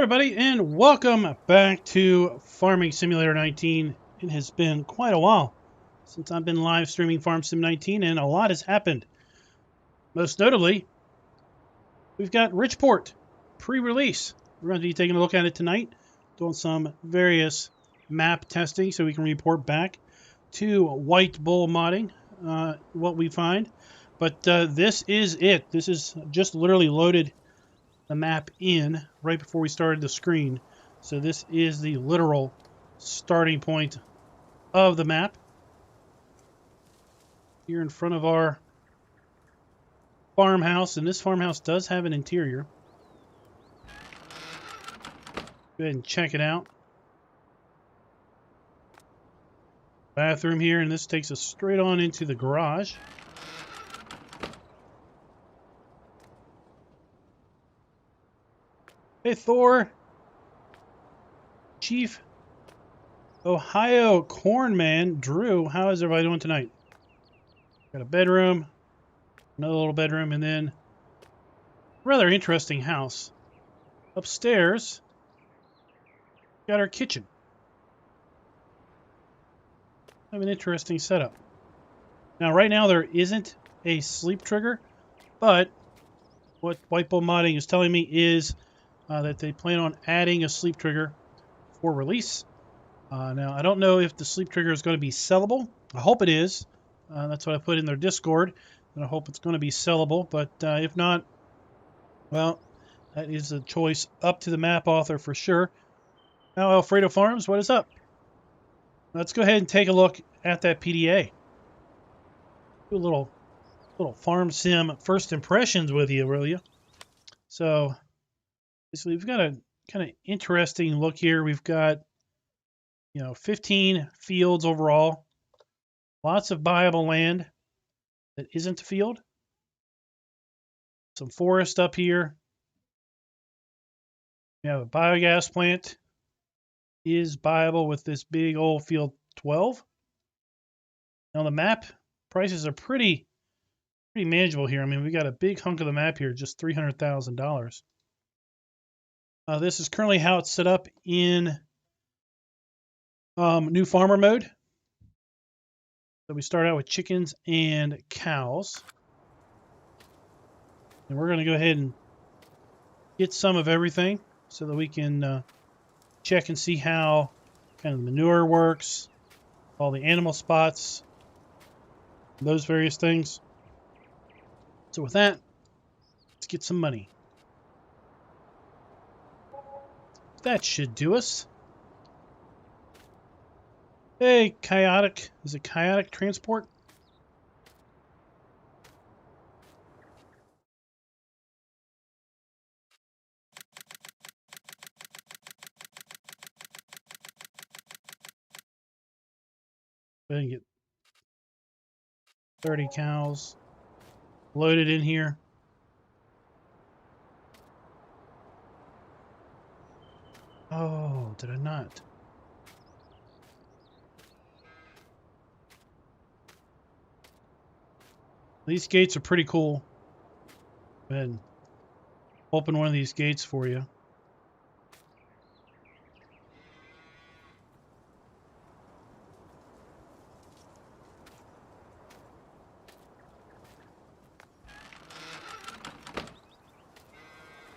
everybody, and welcome back to Farming Simulator 19. It has been quite a while since I've been live streaming Farm Sim 19, and a lot has happened. Most notably, we've got RichPort pre-release. We're going to be taking a look at it tonight, doing some various map testing so we can report back to WhiteBull Modding what we find. But this is it. This is just literally loaded the map in right before we started the screen. So this is the literal starting point of the map. Here in front of our farmhouse, and this farmhouse does have an interior. Go ahead and check it out. Bathroom here, and this takes us straight on into the garage. Hey, Thor. Chief Ohio Cornman Drew. How is everybody doing tonight? Got a bedroom, another little bedroom, and then a rather interesting house. Upstairs, got our kitchen. Have an interesting setup. Now, right now, there isn't a sleep trigger, but what WhiteBull Modding is telling me is that they plan on adding a sleep trigger for release. Now, I don't know if the sleep trigger is going to be sellable. I hope it is. That's what I put in their Discord, and I hope it's going to be sellable. But if not, well, that is a choice up to the map author for sure. Now, Alfredo Farms, what is up? Let's go ahead and take a look at that PDA. Do a little farm sim first impressions with you, will you? So, basically, we've got a kind of interesting look here. We've got 15 fields overall. Lots of buyable land that isn't a field. Some forest up here. We have a biogas plant. Is buyable with this big old field 12. Now the map prices are pretty manageable here. I mean, we got a big hunk of the map here, just $300,000. This is currently how it's set up in new farmer mode. So we start out with chickens and cows. And we're going to go ahead and get some of everything so that we can check and see how kind of the manure works, all the animal spots, those various things. So with that, let's get some money. That should do us. Hey, Chaotic. Is it Chaotic Transport? Go ahead and get 30 cows loaded in here. Oh, did I not? These gates are pretty cool. Go ahead and open one of these gates for you.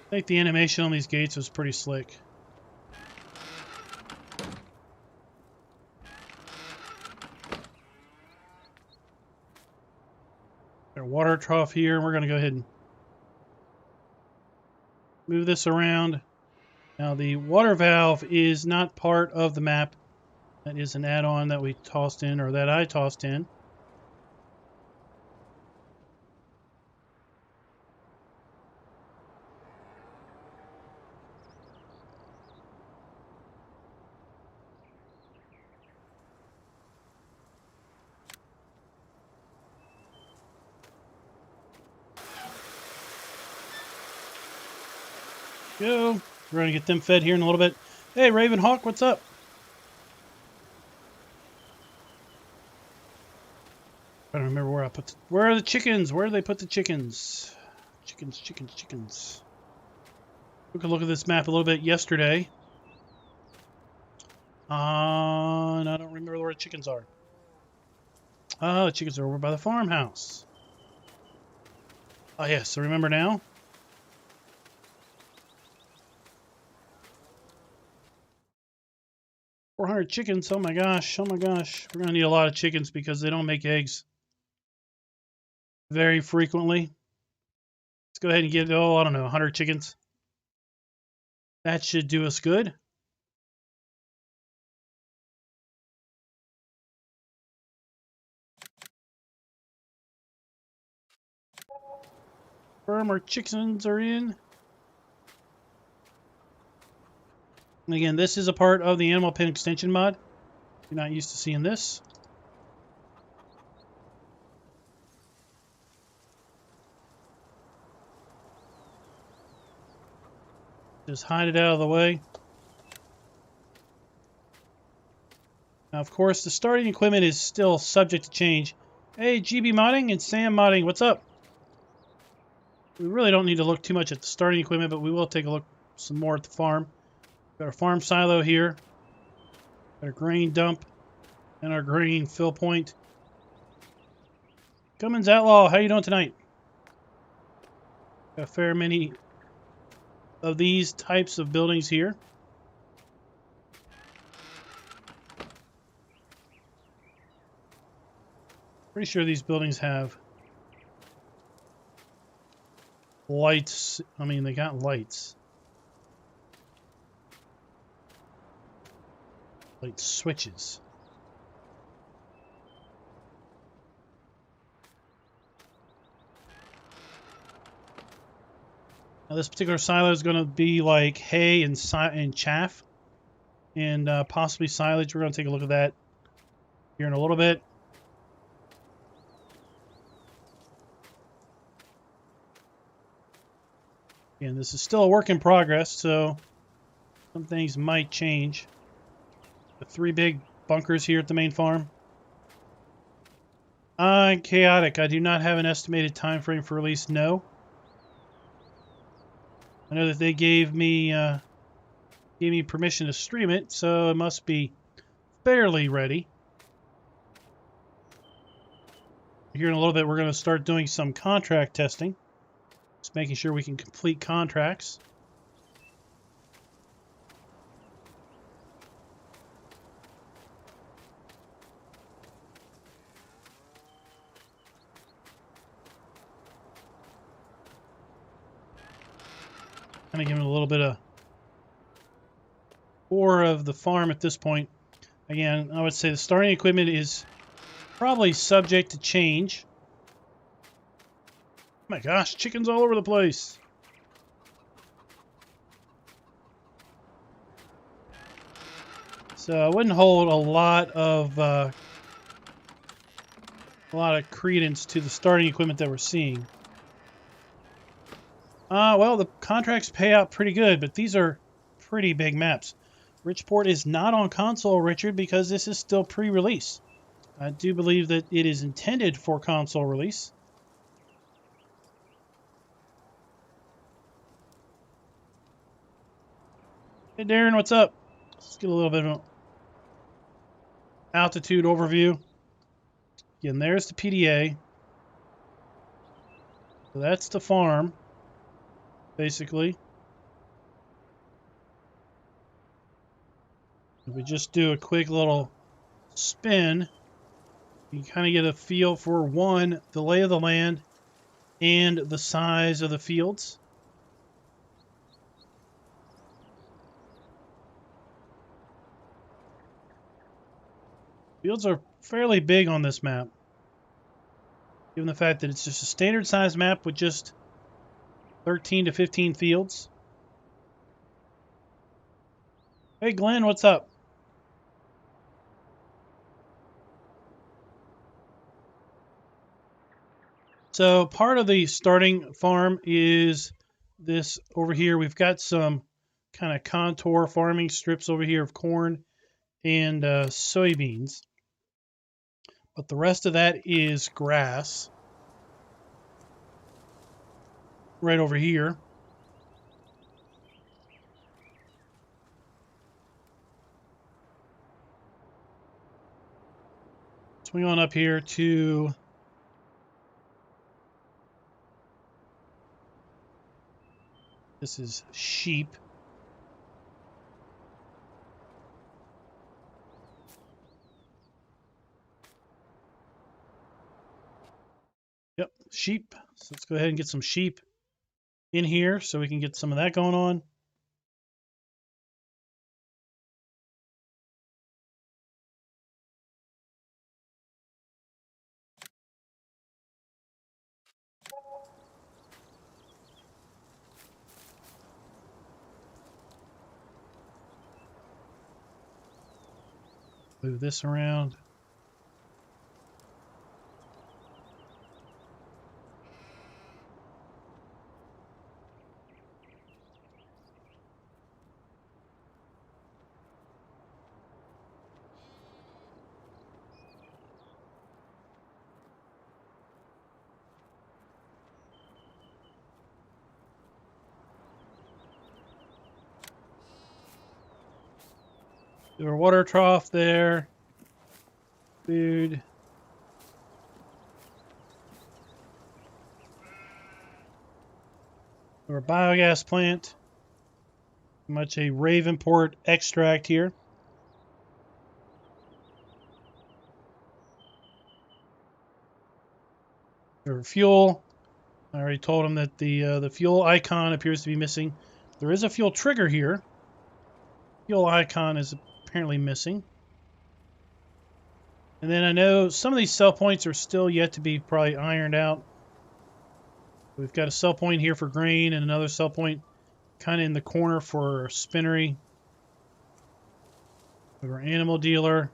I think the animation on these gates was pretty slick. Got a water trough here, and we're going to go ahead and move this around. Now, the water valve is not part of the map. That is an add-on that we tossed in, or that I tossed in. Go. We're going to get them fed here in a little bit. Hey, Ravenhawk, what's up? I don't remember where I put where are the chickens? Where do they put the chickens? Chickens. Took a look at this map a little bit yesterday. And I don't remember where the chickens are. Oh, the chickens are over by the farmhouse. Oh, yes, I remember now. $400 chickens. Oh my gosh. Oh my gosh. We're going to need a lot of chickens because they don't make eggs very frequently. Let's go ahead and get, I don't know, 100 chickens. That should do us good. Our chickens are in. And again, this is a part of the animal pen extension mod. You're not used to seeing this. Just hide it out of the way. Now, of course, the starting equipment is still subject to change. Hey, GB Modding and Sam Modding, what's up? We really don't need to look too much at the starting equipment, but we will take a look some more at the farm. Got our farm silo here. Got our grain dump and our grain fill point. Cummins Outlaw, how you doing tonight? Got a fair many of these types of buildings here. Pretty sure these buildings have lights. I mean, they got lights. Light switches. Now, this particular silo is going to be like hay and chaff and possibly silage. We're going to take a look at that here in a little bit. And this is still a work in progress, so some things might change. The 3 big bunkers here at the main farm. Chaotic. I do not have an estimated time frame for release. No. I know that they gave me permission to stream it, so it must be fairly ready. Here in a little bit, we're going to start doing some contract testing. Just making sure we can complete contracts. Kind of giving a little bit of tour of the farm at this point. Again, I would say the starting equipment is probably subject to change. Oh my gosh, chickens all over the place. So I wouldn't hold a lot of credence to the starting equipment that we're seeing. Well, the contracts pay out pretty good, but these are pretty big maps. RichPort is not on console, Richard, because this is still pre-release. I do believe that it is intended for console release. Hey, Darren, what's up? Let's get a little bit of an altitude overview. Again, there's the PDA. So that's the farm, basically. If we just do a quick little spin, you kind of get a feel for, one, the lay of the land and the size of the fields. Fields are fairly big on this map, given the fact that it's just a standard size map with just 13 to 15 fields. Hey Glenn, what's up? So part of the starting farm is this over here. We've got some kind of contour farming strips over here of corn and soybeans. But the rest of that is grass. Right over here. Swing on up here to this is sheep. Yep, sheep. So let's go ahead and get some sheep in here so we can get some of that going on. Move this around. Do our water trough there. Food. Our biogas plant. Much a RichPort extract here. Our fuel. I already told him that the fuel icon appears to be missing. There is a fuel trigger here. Fuel icon is apparently missing. And then I know some of these sell points are still yet to be probably ironed out. We've got a sell point here for grain and another sell point kind of in the corner for our spinnery. We have our animal dealer.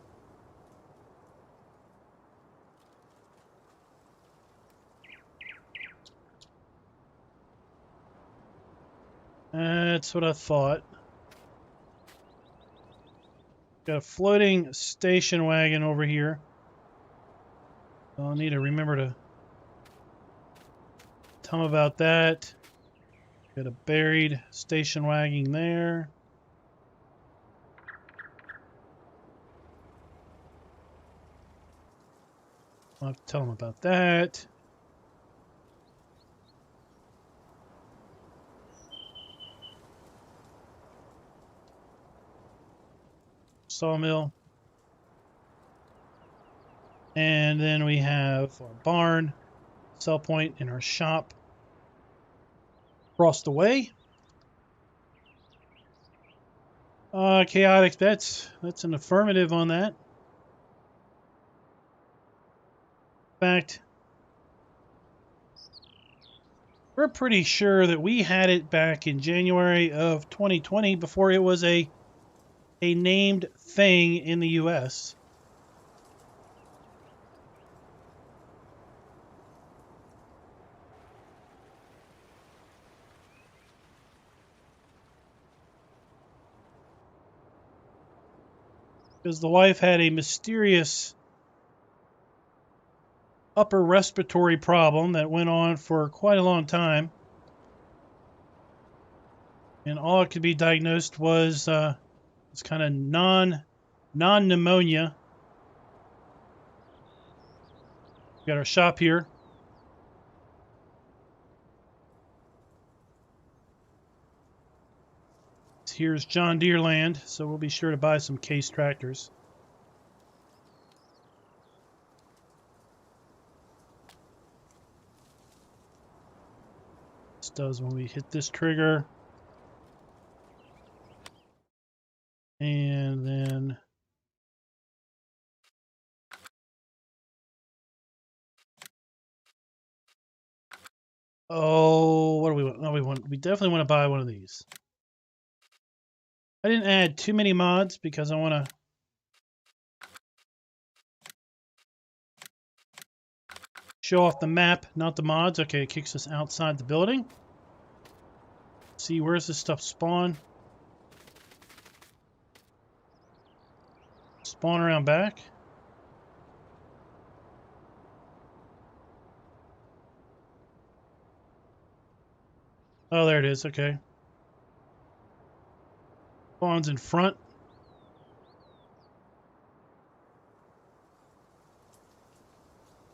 That's what I thought. Got a floating station wagon over here. I'll need to remember to tell them about that. Got a buried station wagon there. I'll have to tell them about that. Sawmill. And then we have our barn, sell point, and our shop across the way. Chaotic, that's an affirmative on that. In fact, we're pretty sure that we had it back in January of 2020 before it was a named thing in the US. Because the wife had a mysterious upper respiratory problem that went on for quite a long time. And all it could be diagnosed was it's kind of non-pneumonia. We got our shop here. Here's John Deere land, so we'll be sure to buy some Case tractors. This does when we hit this trigger. And then oh, what do we want? No, we definitely want to buy one of these. I didn't add too many mods because I want to show off the map, not the mods. Okay, it kicks us outside the building. See, where's this stuff spawn? Spawn around back. Oh, there it is. Okay. Spawns in front.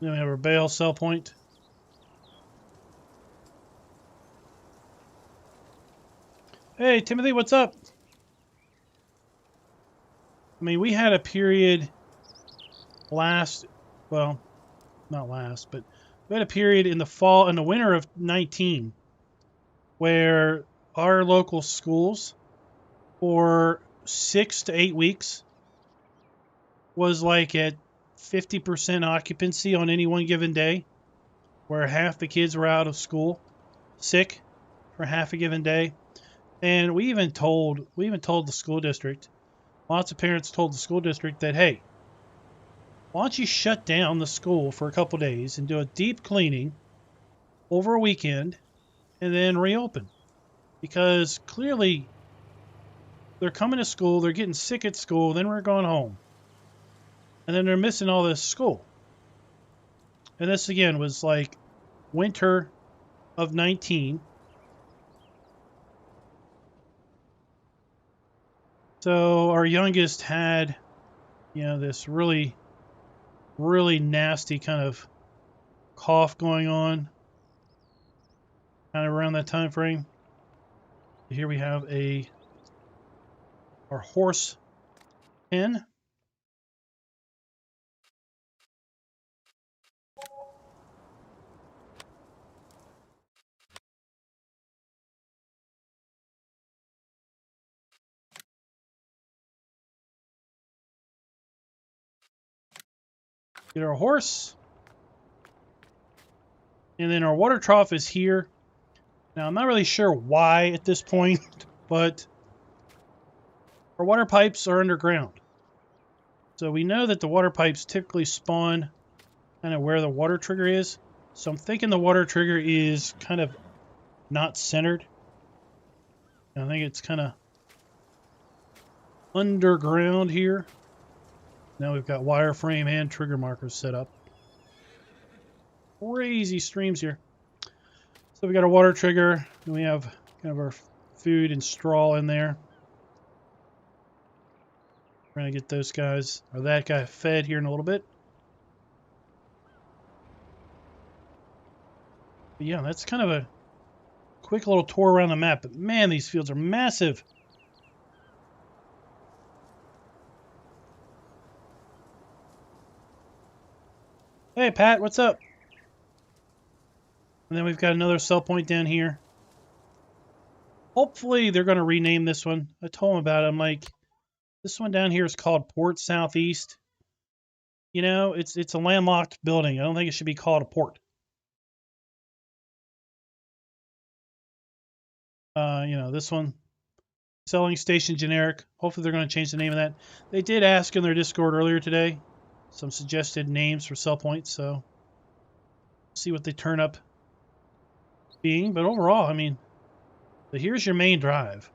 Then we have our bale sell point. Hey, Timothy, what's up? I mean, we had a period well, not last, but we had a period in the fall and the winter of 19 where our local schools for 6 to 8 weeks was like at 50% occupancy on any one given day, where half the kids were out of school, sick for half a given day. And we even told the school district, lots of parents told the school district that, hey, why don't you shut down the school for a couple days and do a deep cleaning over a weekend and then reopen? Because clearly they're coming to school, they're getting sick at school, then we're going home. And then they're missing all this school. And this again was like winter of 19. So our youngest had, this really, really nasty kind of cough going on kind of around that time frame. Here we have our horse pen. Get our horse. And then our water trough is here. Now, I'm not really sure why at this point, but our water pipes are underground. So we know that the water pipes typically spawn kind of where the water trigger is. So I'm thinking the water trigger is kind of not centered. I think it's kind of underground here. Now we've got wireframe and trigger markers set up. Crazy streams here. So we got our water trigger, and we have kind of our food and straw in there. We're going to get those guys, or that guy, fed here in a little bit. But yeah, that's kind of a quick little tour around the map. But man, these fields are massive. Hey, Pat, what's up? And then we've got another sell point down here. Hopefully they're going to rename this one. I told them about it. I'm like, this one down here is called Port Southeast. It's a landlocked building. I don't think it should be called a port. This one, selling station generic. Hopefully they're going to change the name of that. They did ask in their Discord earlier today some suggested names for sell points, so see what they turn up being. But overall, I mean, here's your main drive.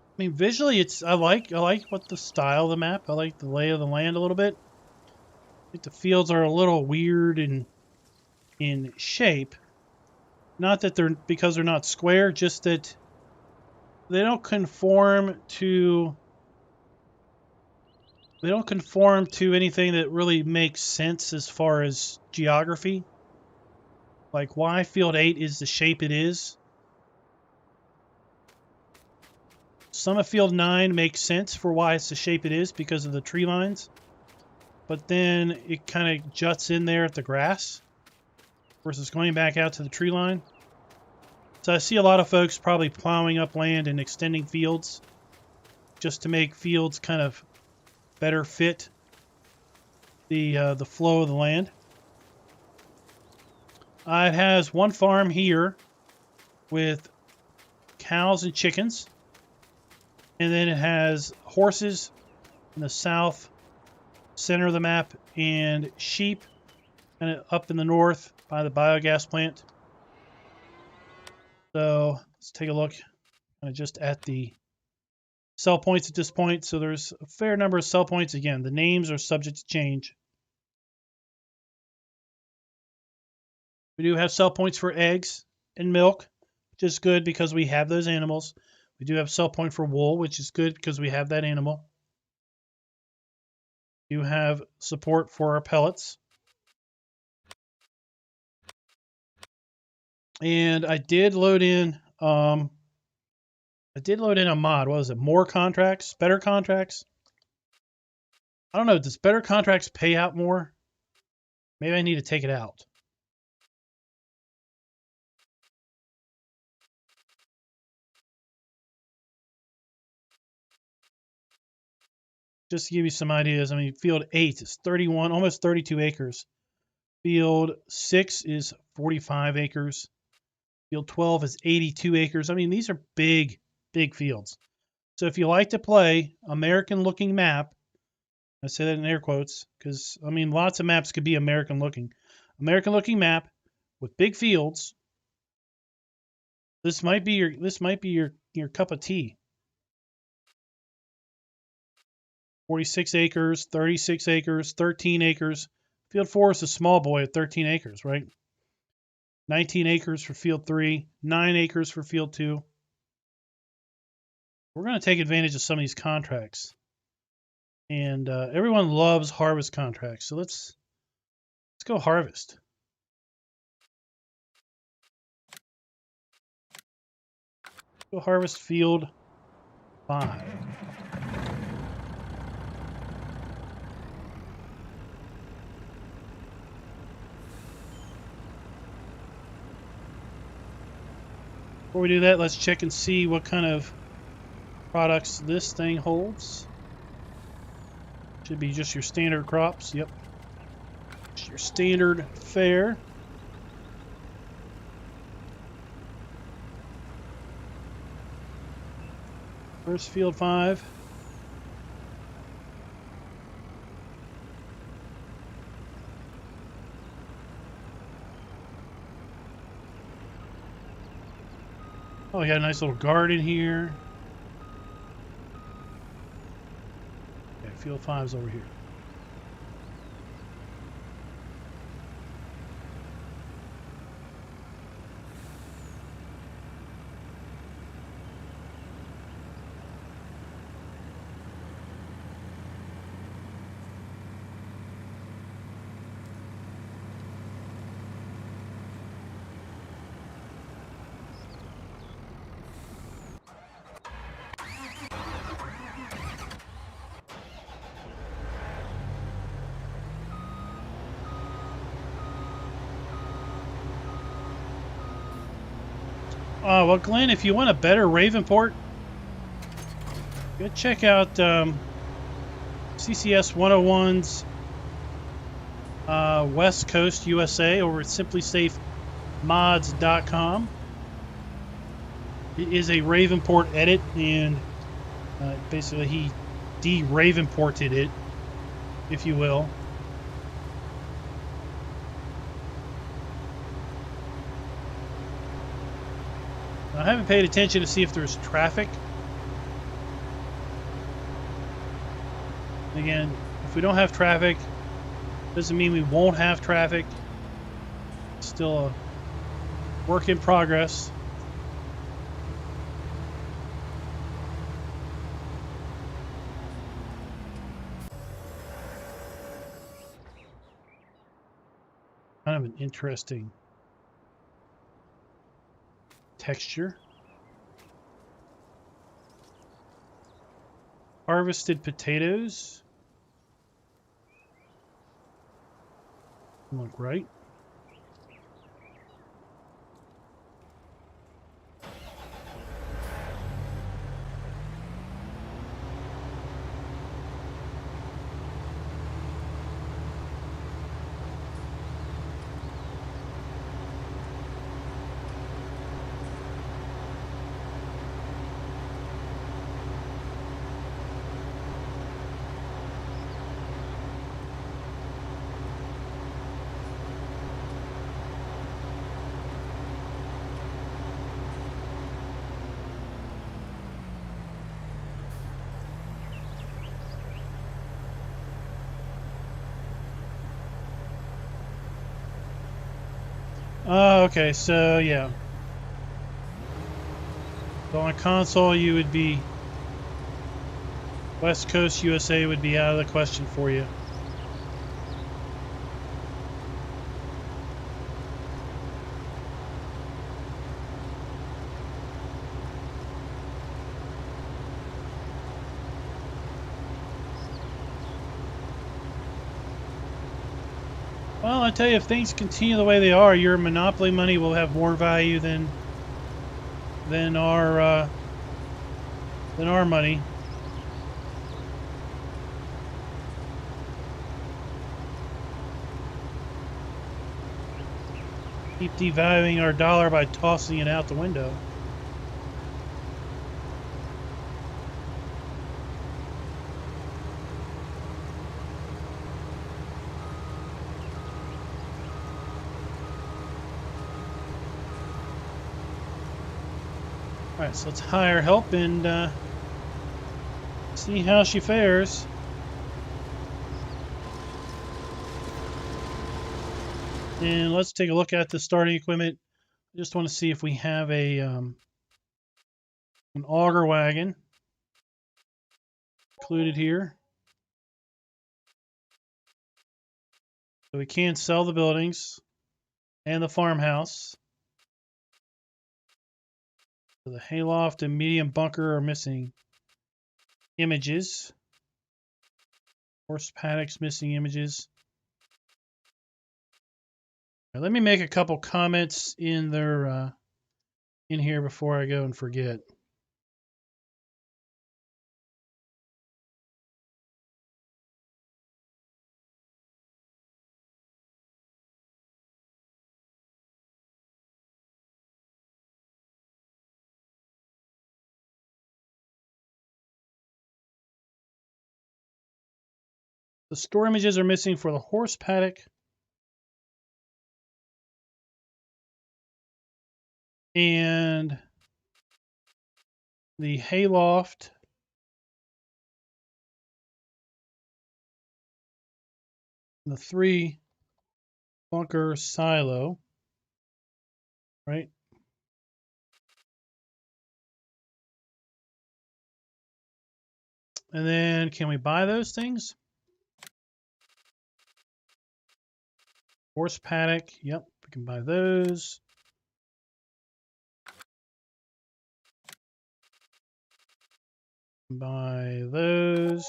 I mean, visually, I like what the style of the map. I like the lay of the land a little bit. I think the fields are a little weird in shape. Not that because they're not square, just that they don't conform to anything that really makes sense as far as geography. Like why field 8 is the shape it is. Some of field 9 makes sense for why it's the shape it is because of the tree lines. But then it kind of juts in there at the grass versus going back out to the tree line. So I see a lot of folks probably plowing up land and extending fields just to make fields kind of better fit the flow of the land. It has one farm here with cows and chickens. And then it has horses in the south center of the map and sheep kind of up in the north by the biogas plant. So let's take a look kind of just at the sell points at this point. So there's a fair number of sell points. Again, the names are subject to change. We do have sell points for eggs and milk, which is good because we have those animals. We do have sell point for wool, which is good because we have that animal. You have support for our pellets. And I did load in a mod. What was it? More contracts? Better contracts? I don't know. Does better contracts pay out more? Maybe I need to take it out. Just to give you some ideas, I mean, field 8 is 31, almost 32 acres. Field 6 is 45 acres. Field 12 is 82 acres. I mean, these are big, big fields. So if you like to play American-looking map, I say that in air quotes because, I mean, lots of maps could be American-looking. American-looking map with big fields. This might be your cup of tea. 46 acres, 36 acres, 13 acres. Field 4 is a small boy at 13 acres, right? 19 acres for field 3, 9 acres for field 2. We're going to take advantage of some of these contracts. And everyone loves harvest contracts. So let's go harvest. Go harvest field 5. Before we do that, let's check and see what kind of products this thing holds. Should be just your standard crops. Yep. Just your standard fare. First field 5. Oh, we got a nice little garden here. Okay, field 5's over here. Well, Glenn, if you want a better Ravenport, go check out CCS 101's West Coast USA over at simplysafemods.com. It is a Ravenport edit, and basically he de-Ravenported it, if you will. I haven't paid attention to see if there's traffic. Again, if we don't have traffic, doesn't mean we won't have traffic. It's still a work in progress. Kind of an interesting texture. Harvested potatoes. Look right. Oh, okay, so yeah. So on a console you would be West Coast USA would be out of the question for you. Well, I tell you, if things continue the way they are, your monopoly money will have more value than our money. Keep devaluing our dollar by tossing it out the window. Alright, so let's hire help and see how she fares. And let's take a look at the starting equipment. I just want to see if we have an auger wagon included here. So we can sell the buildings and the farmhouse. So the hayloft and medium bunker are missing images. Horse paddocks missing images. Now, let me make a couple comments in here before I go and forget. The store images are missing for the horse paddock and the hayloft and the 3 bunker silo, right? And then can we buy those things? Horse paddock, yep, we can buy those. Buy those.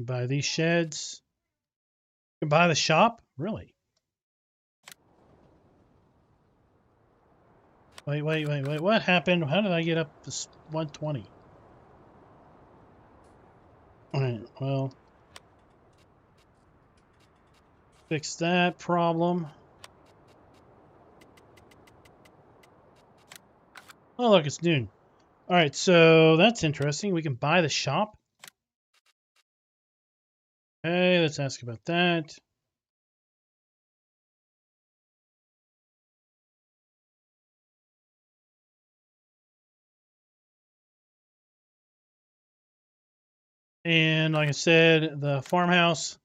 Buy these sheds. You can buy the shop? Really? Wait. What happened? How did I get up to 120? Alright, well. Fix that problem. Oh, look, it's noon. Alright, so that's interesting. We can buy the shop. Okay, let's ask about that. And like I said, the farmhouse,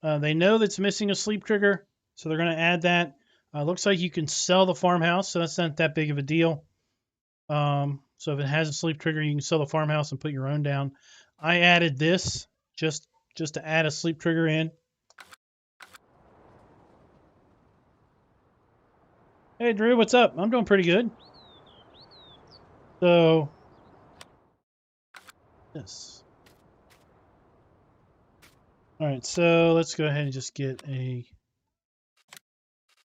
they know that's missing a sleep trigger, so they're going to add that. Looks like you can sell the farmhouse, so that's not that big of a deal. So if it has a sleep trigger, you can sell the farmhouse and put your own down. I added this just to add a sleep trigger in. Hey, Drew, what's up? I'm doing pretty good. So, this. All right, so let's go ahead and just get a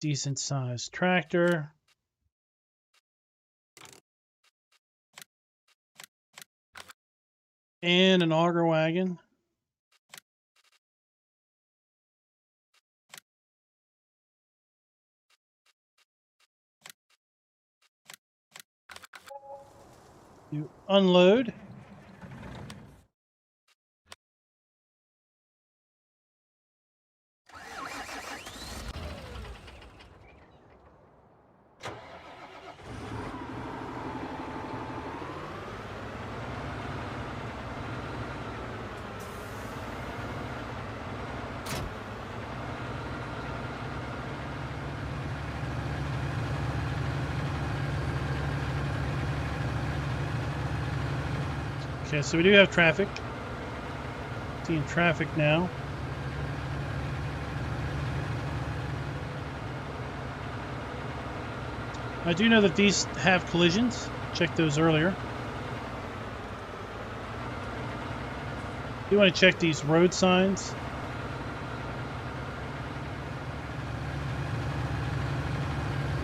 decent sized tractor. And an auger wagon. You unload. Okay, so we do have traffic. Seeing traffic now. I do know that these have collisions. Checked those earlier. You want to check these road signs.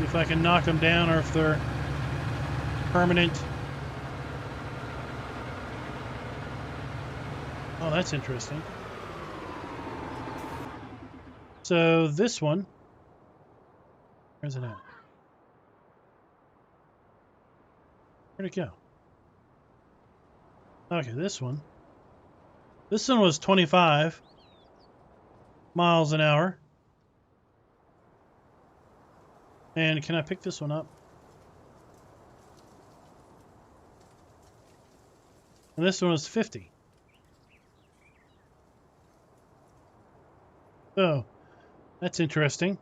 If I can knock them down or if they're permanent. Oh, that's interesting. So this one, where's it at? Where'd it go? Okay, this one. This one was 25 miles an hour. And can I pick this one up? And this one was 50. So, that's interesting.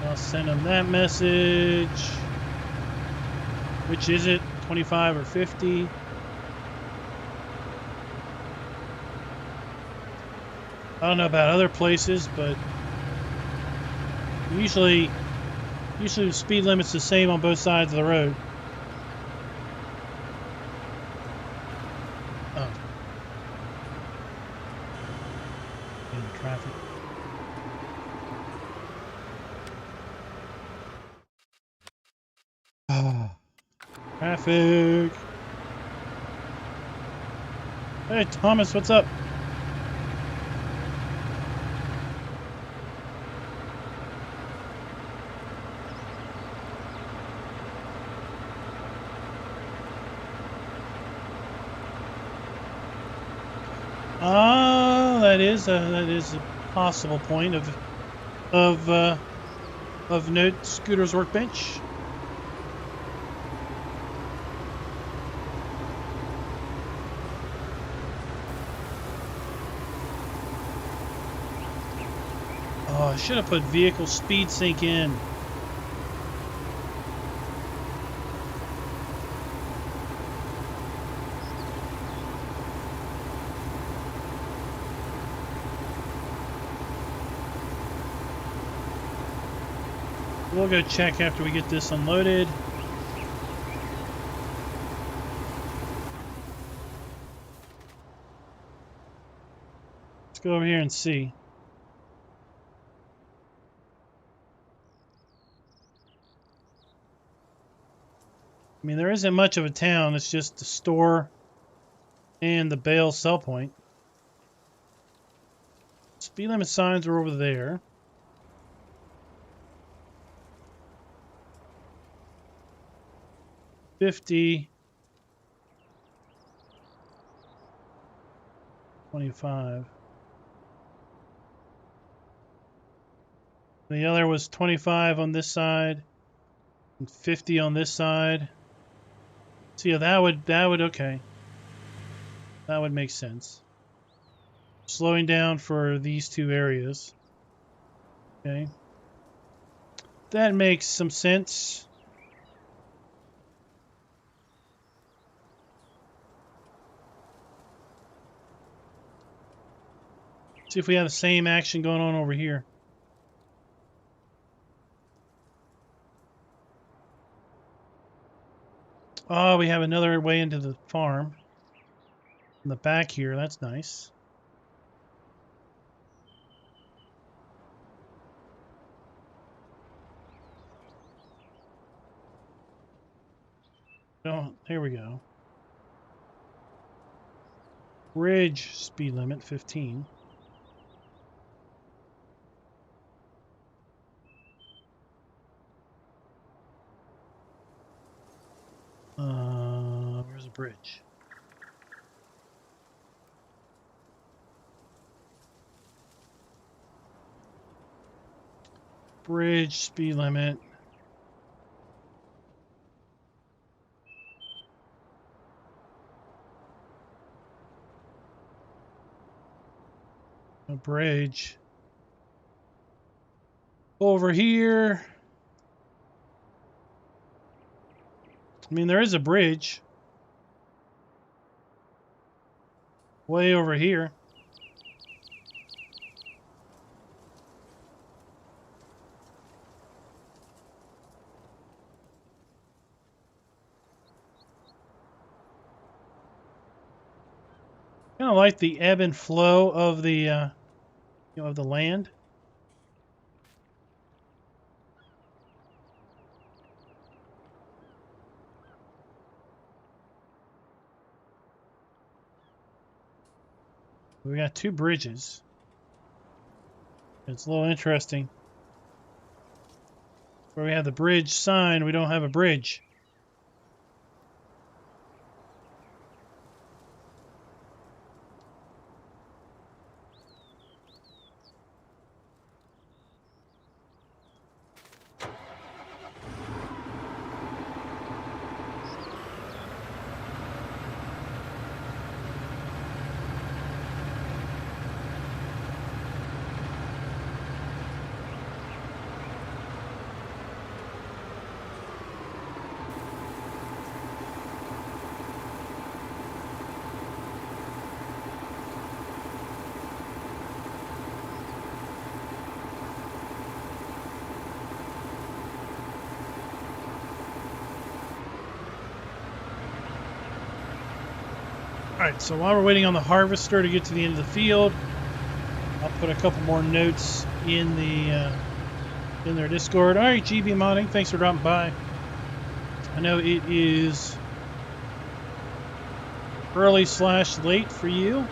I'll send them that message. Which is it? 25 or 50? I don't know about other places, but usually the speed limit's the same on both sides of the road. Oh. In traffic. Traffic. Hey, Thomas, what's up? That is a possible point of note Scooter's workbench. Oh, I should have put vehicle speed sync in. We'll go check after we get this unloaded. Let's go over here and see. I mean, there isn't much of a town. It's just the store and the Bale sell point. Speed limit signs are over there. $50, 25. The other was 25 on this side and 50 on this side. So yeah, that would okay. That would make sense. Slowing down for these two areas. Okay. That makes some sense. See if we have the same action going on over here. Oh, we have another way into the farm. In the back here, that's nice. Oh, here we go. Bridge speed limit 15. Where's the bridge? Bridge speed limit. A bridge. Over here. I mean, there is a bridge way over here. Kind of like the ebb and flow of the of the land. We got two bridges. It's a little interesting. Where we have the bridge sign, we don't have a bridge. Alright, so while we're waiting on the harvester to get to the end of the field, I'll put a couple more notes in their Discord. Alright, GB Modding, thanks for dropping by. I know it is early/late for you.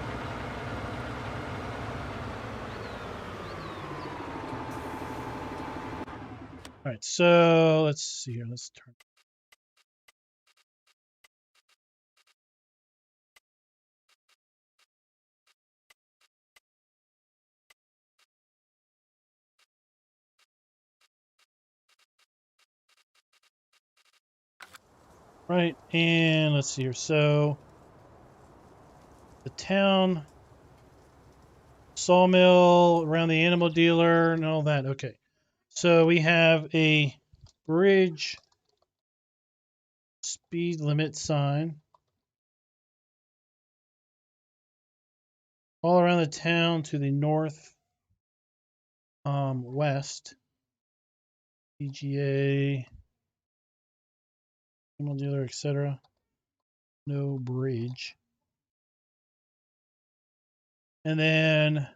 Alright, so let's see here. Let's turn. Right, and let's see here. So the town, sawmill, around the animal dealer, and all that. Okay. So we have a bridge speed limit sign all around the town to the north west. PGA, animal dealer, etc. No bridge. And then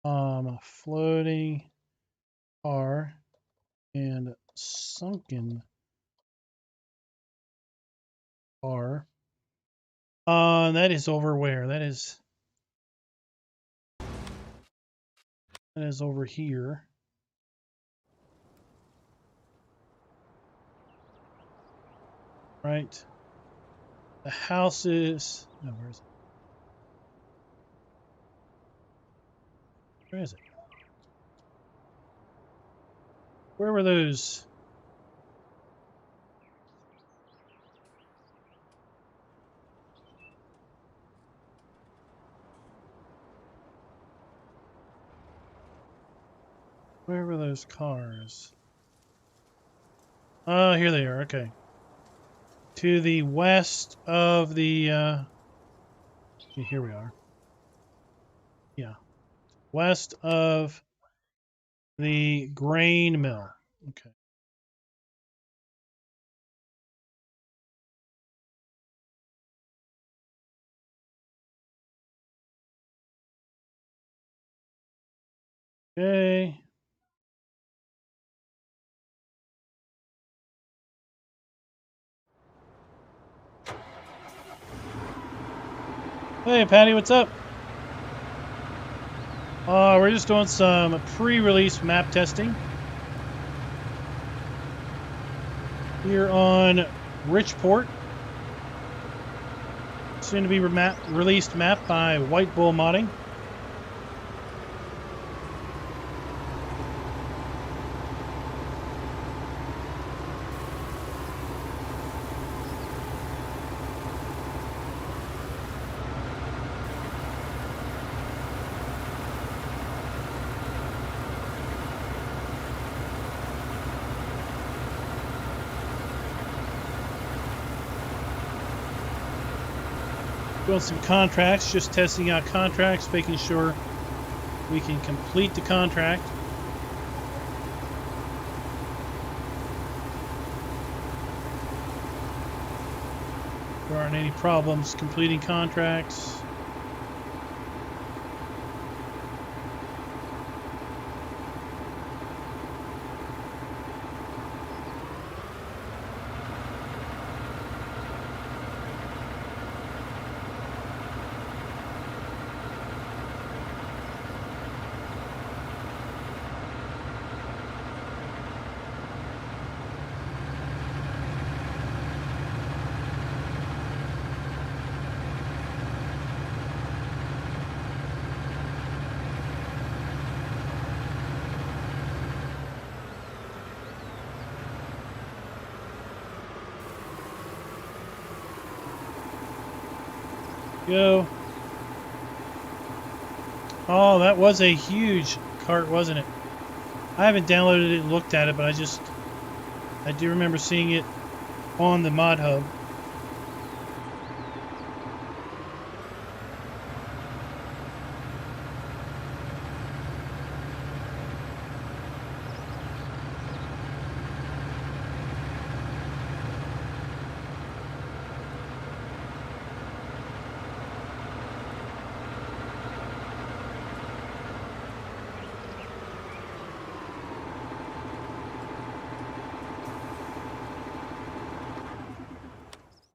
a floating car and sunken car. That is over where? That is over here. Right. The house is... No, where is it? Where is it? Where were those? Where were those cars? Oh, here they are. Okay. To the west of the... here we are. Yeah. West of the grain mill. Okay. Okay. Hey, Patty, what's up? We're just doing some pre-release map testing here on RichPort. Soon to be released map by WhiteBull Modding. Doing some contracts, just testing out contracts, making sure we can complete the contract. There aren't any problems completing contracts. Go. Oh, that was a huge cart, wasn't it? I haven't downloaded it and looked at it, but I do remember seeing it on the mod hub.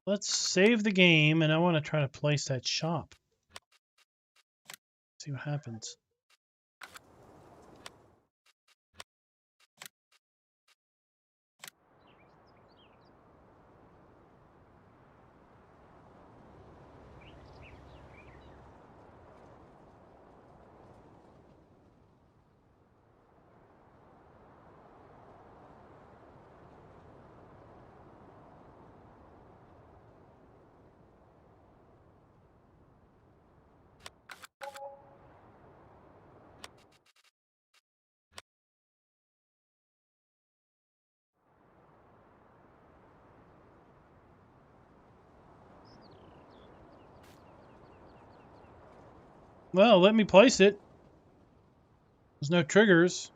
Let's save the game, and I want to try to place that shop. See what happens. Well, let me place it. There's no triggers.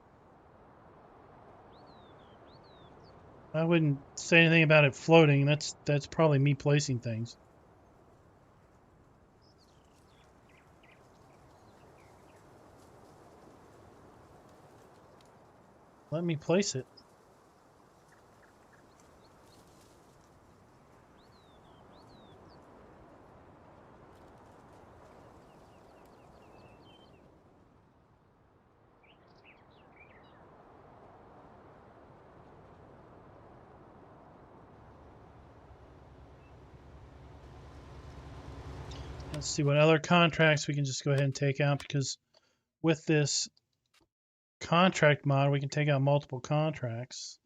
I wouldn't say anything about it floating. That's probably me placing things. Let me place it. Let's see what other contracts we can just go ahead and take out, because with this contract mod, we can take out multiple contracts.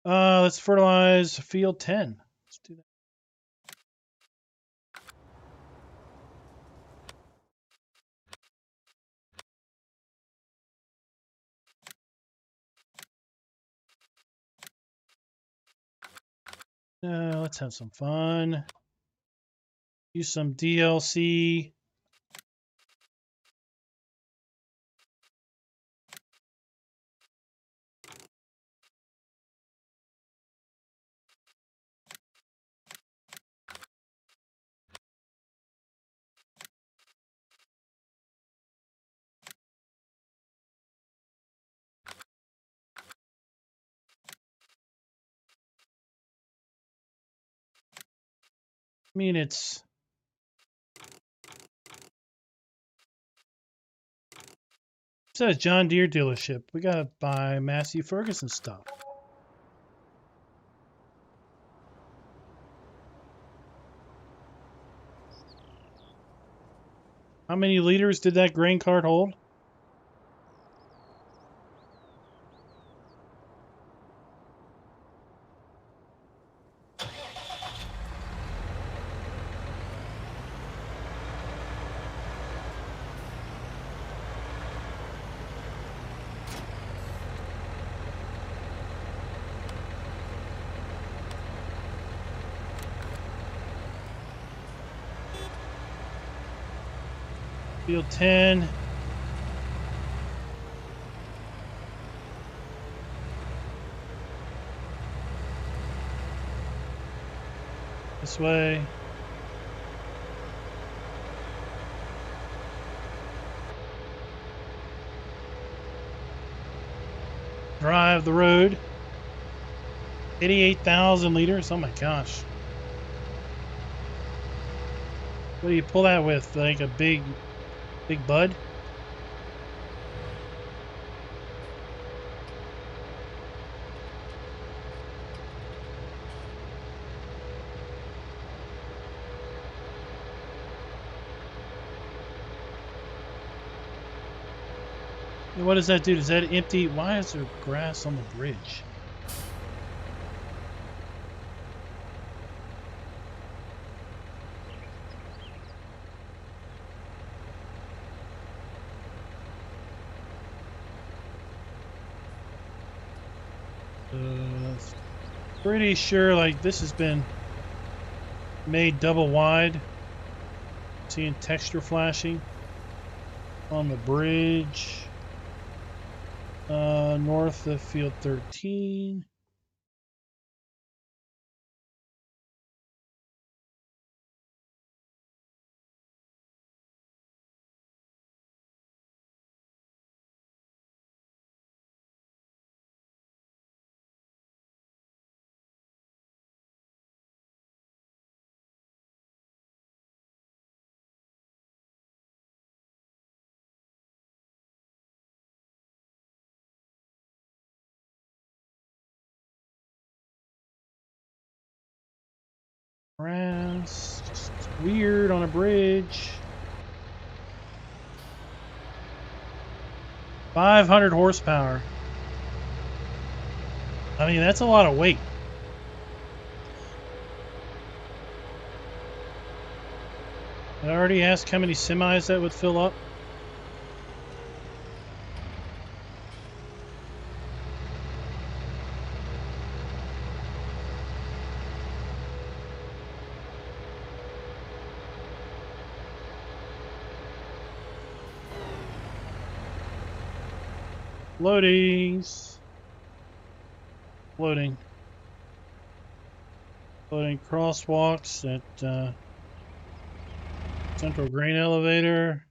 Let's fertilize field 10. Let's do that. Let's have some fun. Use some DLC. I mean, it says John Deere dealership. We gotta buy Massey Ferguson stuff. How many liters did that grain cart hold? Field 10. This way. Drive the road. 88,000 liters. Oh my gosh. What do you pull that with? Like a big bud? And what does that do? Does that empty? Why is there grass on the bridge? Pretty sure like this has been made double wide. Seeing texture flashing on the bridge north of field 13. Grass, just weird on a bridge. 500 horsepower. I mean, that's a lot of weight. I already asked how many semis that would fill up. Loadings. Loading. Loading crosswalks at Central Grain Elevator.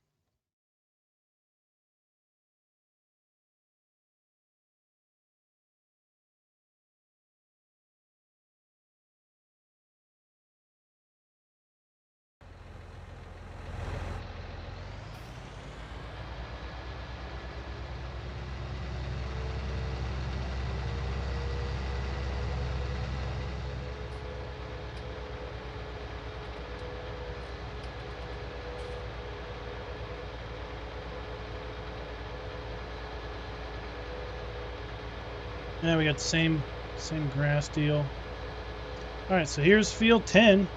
Yeah, we got the same grass deal. All right, so here's field 10.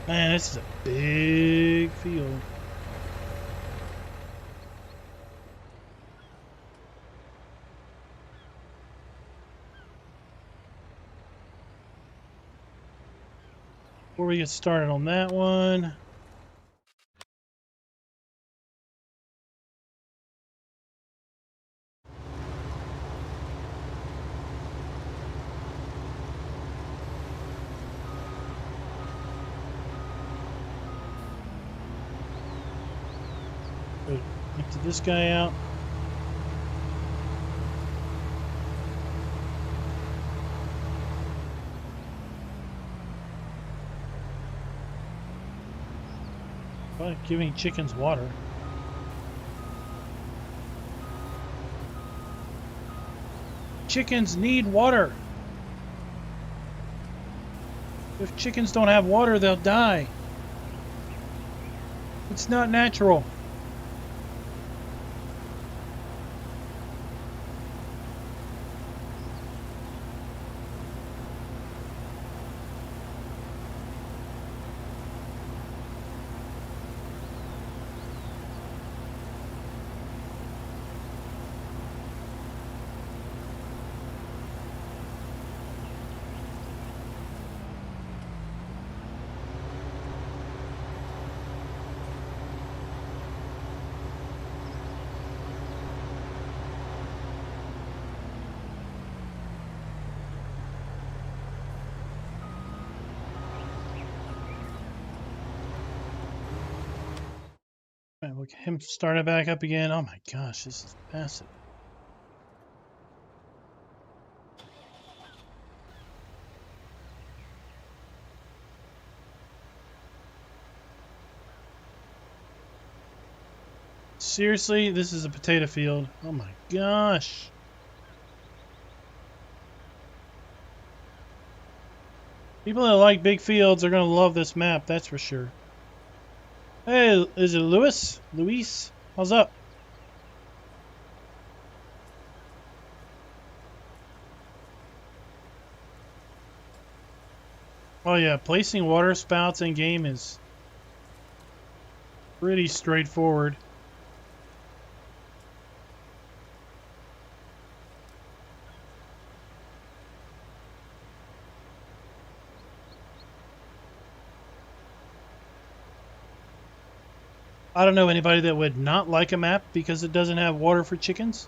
Man, this is a big field. Before we get started on that one, empty this guy out. By giving chickens water. Chickens need water. If chickens don't have water, they'll die. It's not natural. All right, look at him start it back up again. Oh my gosh, this is massive. Seriously, this is a potato field. Oh my gosh. People that like big fields are going to love this map, that's for sure. Hey, is it Luis? Luis? How's up? Oh yeah, placing water spouts in game is pretty straightforward. I don't know anybody that would not like a map because it doesn't have water for chickens.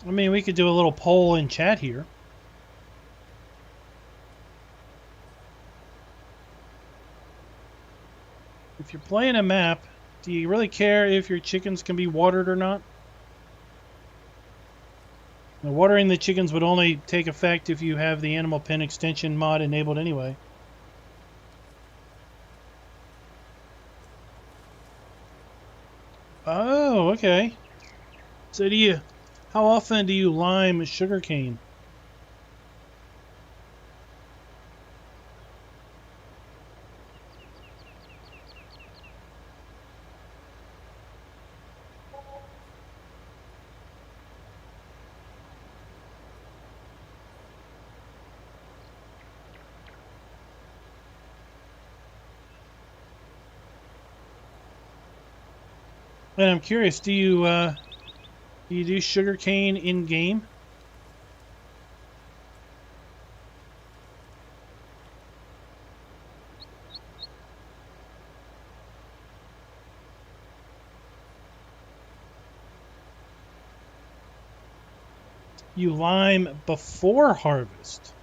I mean, we could do a little poll in chat here. If you're playing a map, do you really care if your chickens can be watered or not? Now, watering the chickens would only take effect if you have the animal pen extension mod enabled anyway. Oh, okay. So how often do you lime sugarcane? And I'm curious, do you do sugarcane in game? You lime before harvest.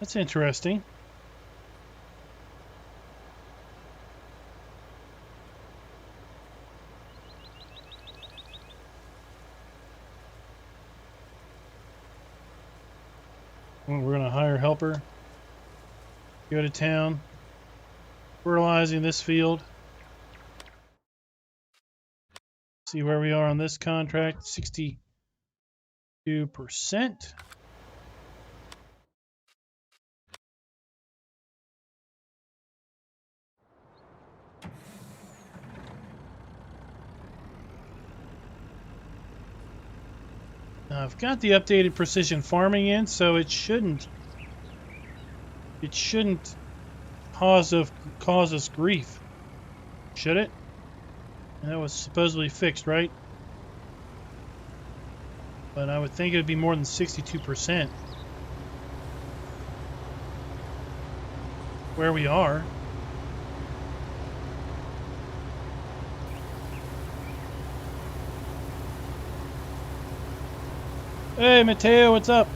That's interesting. Well, we're going to hire a helper. Go to town. Fertilizing this field. See where we are on this contract. 62%. Now I've got the updated precision farming in, so it shouldn't cause us grief, should it? And that was supposedly fixed, right? But I would think it would be more than 62%. Where we are. Hey, Mateo, what's up?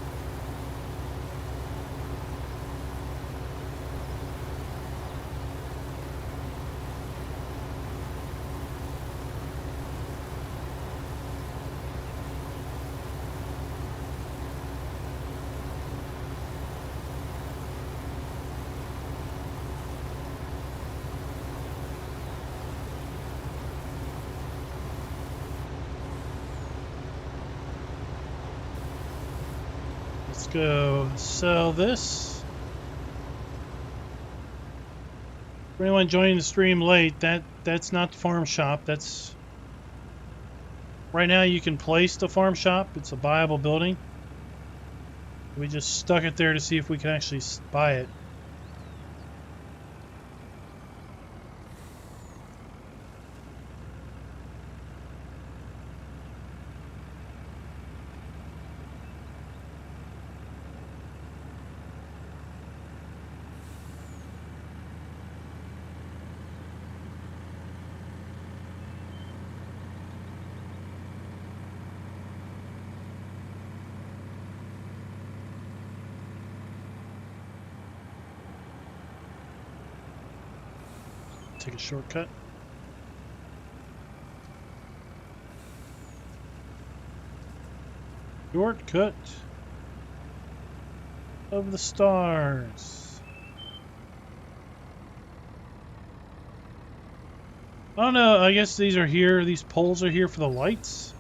Let's go sell this. For anyone joining the stream late, that's not the farm shop. That's right now you can place the farm shop. It's a buyable building. We just stuck it there to see if we can actually buy it. take a shortcut. Shortcut of the stars. I don't know, I guess these are here, these poles are here for the lights.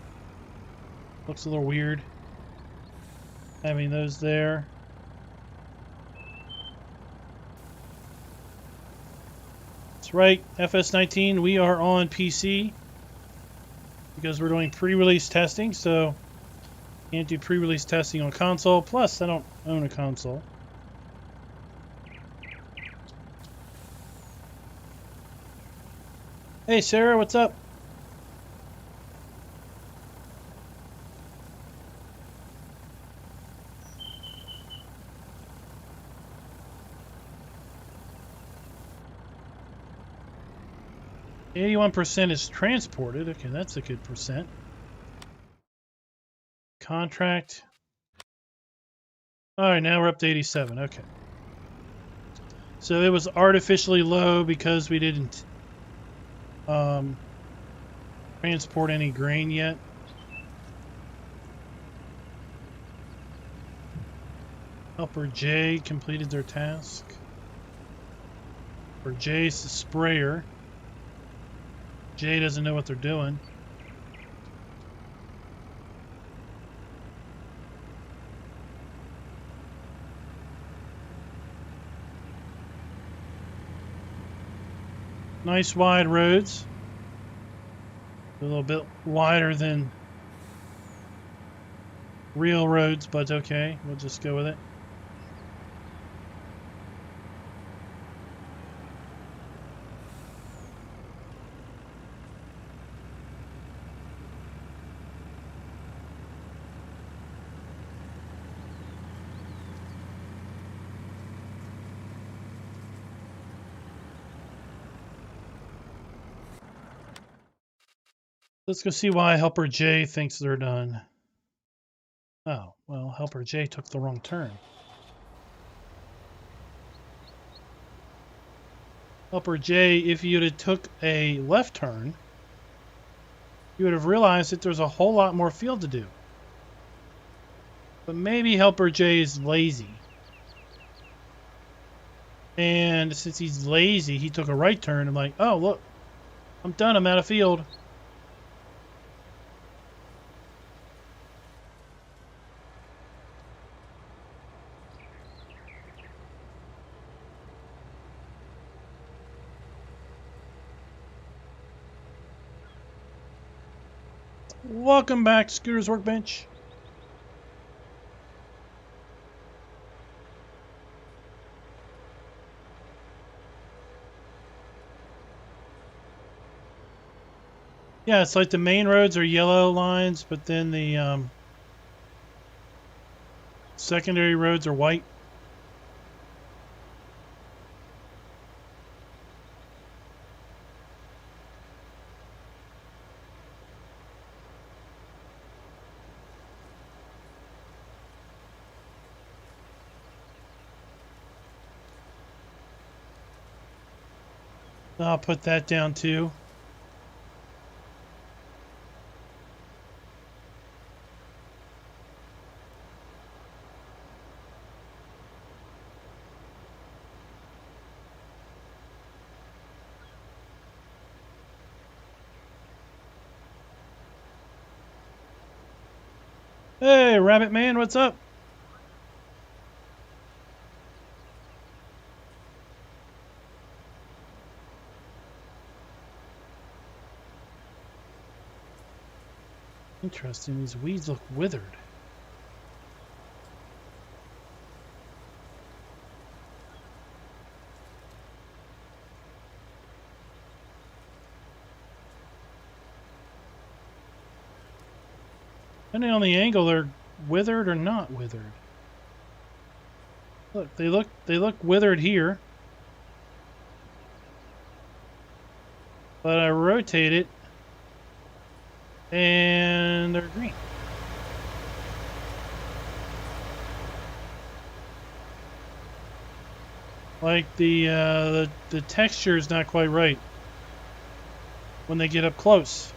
Looks a little weird having those there. That's right, FS19, we are on PC because we're doing pre-release testing, so can't do pre-release testing on console. Plus, I don't own a console. Hey, Sarah, what's up? %81 is transported. Okay, that's a good percent. Contract. All right, now we're up to 87. Okay. So it was artificially low because we didn't transport any grain yet. Helper J completed their task. For J's the sprayer. J doesn't know what they're doing. Nice wide roads. A little bit wider than real roads, but okay, we'll just go with it. Let's go see why Helper J thinks they're done. Oh, well, Helper J took the wrong turn. Helper J, if you'd have took a left turn, you would have realized that there's a whole lot more field to do. But maybe Helper J is lazy. And since he's lazy, he took a right turn. I'm like, oh, look, I'm done. I'm out of field. Welcome back, Scooter's Workbench. Yeah, it's like the main roads are yellow lines, but then the secondary roads are white. I'll put that down too. Hey, Rabbit Man, what's up? Interesting, these weeds look withered. Depending on the angle, they're withered or not withered. Look, they look withered here. But I rotate it and they're green. Like the texture is not quite right. when they get up close.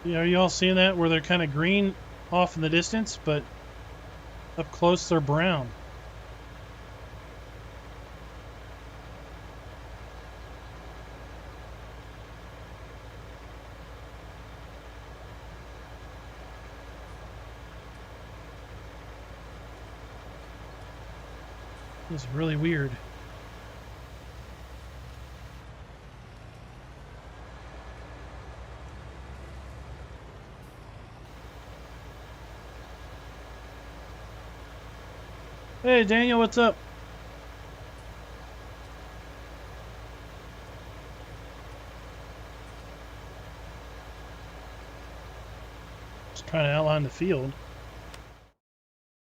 Yeah, are you all seeing that where they're kind of green off in the distance, but up close they're brown? It's really weird. Hey Daniel, what's up? Just trying to outline the field.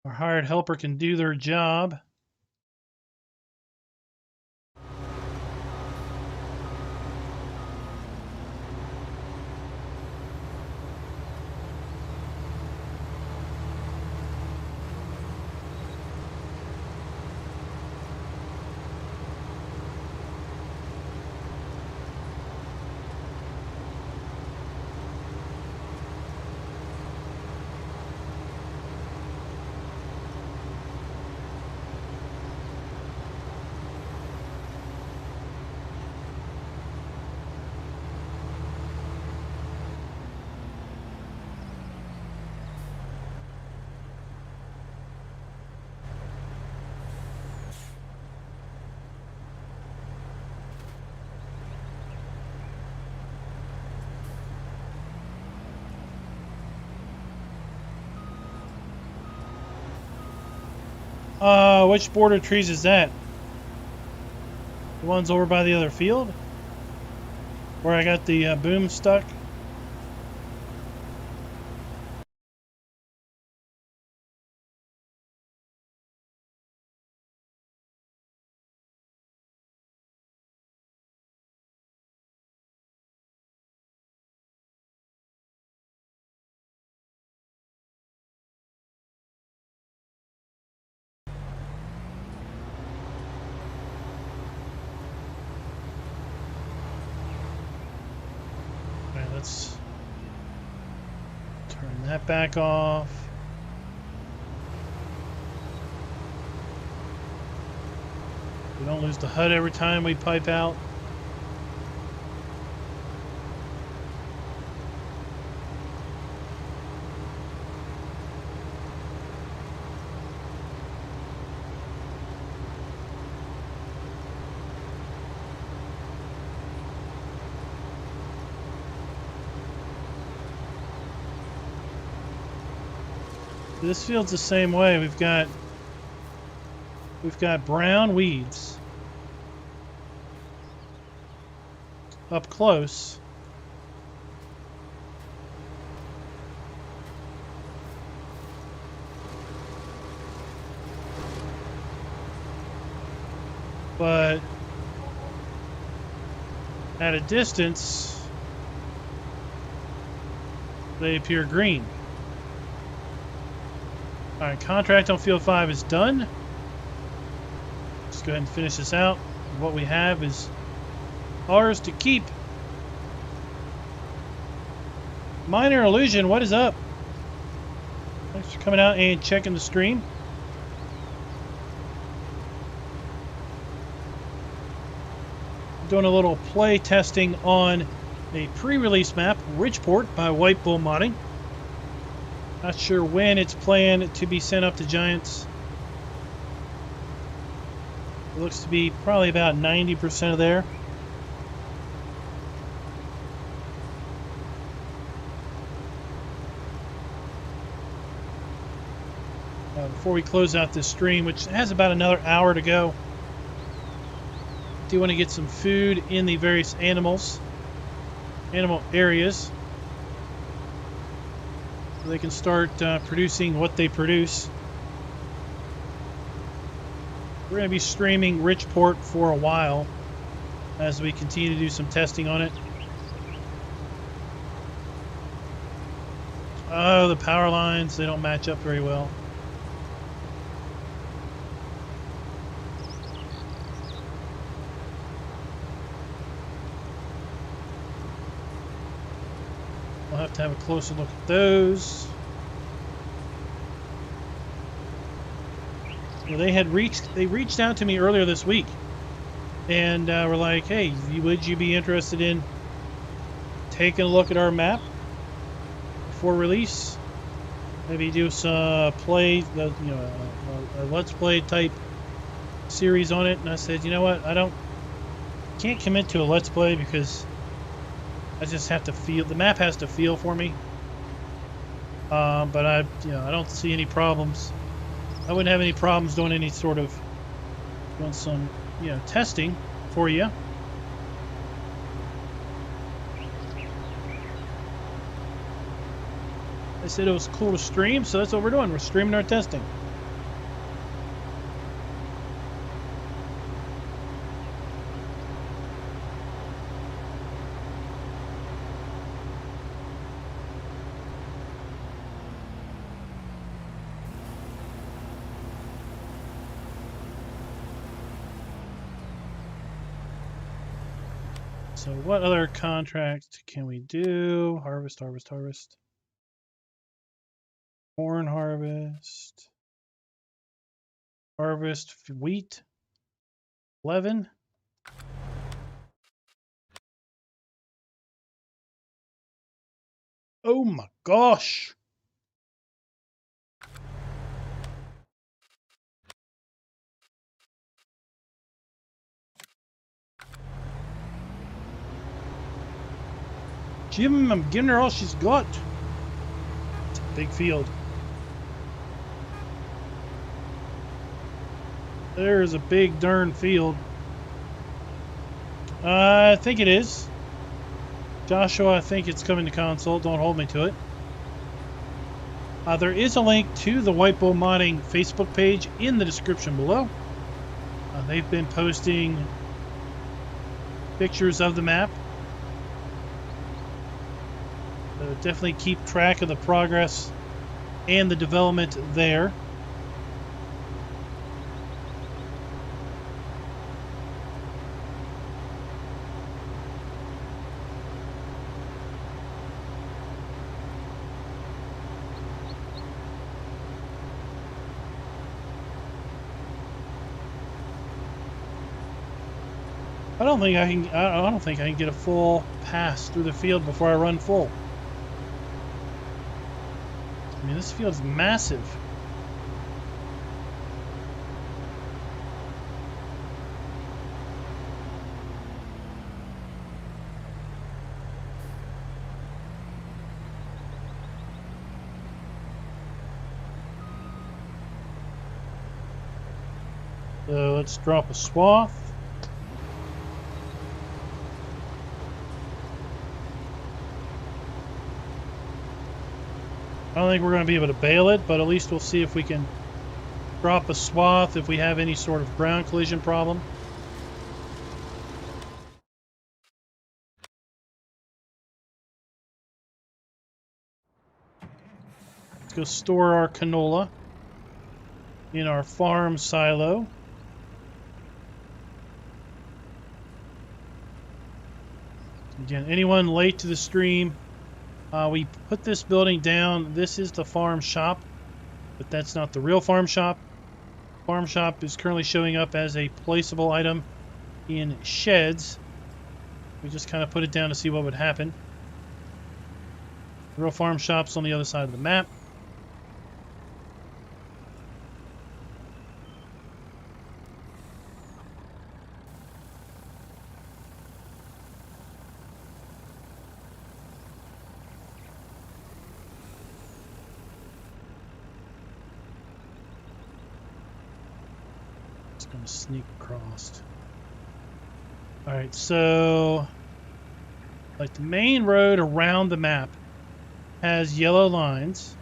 Our hired helper can do their job. Which border trees is that? The ones over by the other field? Where I got the boom stuck? Let's turn that back off. We don't lose the HUD every time we pipe out. This field's the same way. We've got brown weeds up close. But at a distance, they appear green. All right, contract on field 5 is done. Let's go ahead and finish this out. What we have is ours to keep. Minor Illusion, what is up? Thanks for coming out and checking the stream. Doing a little play testing on a pre-release map, RichPort by WhiteBull Modding. Not sure when it's planned to be sent up to Giants. It looks to be probably about 90% of there. Before we close out this stream, which has about another hour to go, I do want to get some food in the various animal areas. So they can start producing what they produce. we're going to be streaming RichPort for a while as we continue to do some testing on it. Oh, the power lines, they don't match up very well. We'll have to have a closer look at those. Well, they reached out to me earlier this week and were like, hey, would you be interested in taking a look at our map before release? Maybe do some play, a let's play type series on it. And I said, you know what, can't commit to a let's play because I just have to feel, the map has to feel for me. But I don't see any problems. I wouldn't have any problems doing any sort of, doing some, testing for you. I said it was cool to stream, so that's what we're doing. We're streaming our testing. So what other contract can we do? Harvest, harvest, harvest. Corn harvest. Harvest wheat. 11. Oh my gosh. Jim, I'm giving her all she's got. It's a big field. There's a big darn field. I think it is. Joshua, I think it's coming to console. Don't hold me to it. There is a link to the WhiteBull Modding Facebook page in the description below. They've been posting pictures of the map. So definitely keep track of the progress and the development there. I don't think I can get a full pass through the field before I run full. I mean, this field is massive. So let's drop a swath. I don't think we're going to be able to bale it, but at least we'll see if we can drop a swath if we have any sort of ground collision problem. Let's go store our canola in our farm silo. Again, anyone late to the stream, we put this building down. This is the farm shop, but that's not the real farm shop. Farm shop is currently showing up as a placeable item in sheds. We just kind of put it down to see what would happen. The real farm shop's on the other side of the map. Going to sneak across. All right, so like the main road around the map has yellow lines.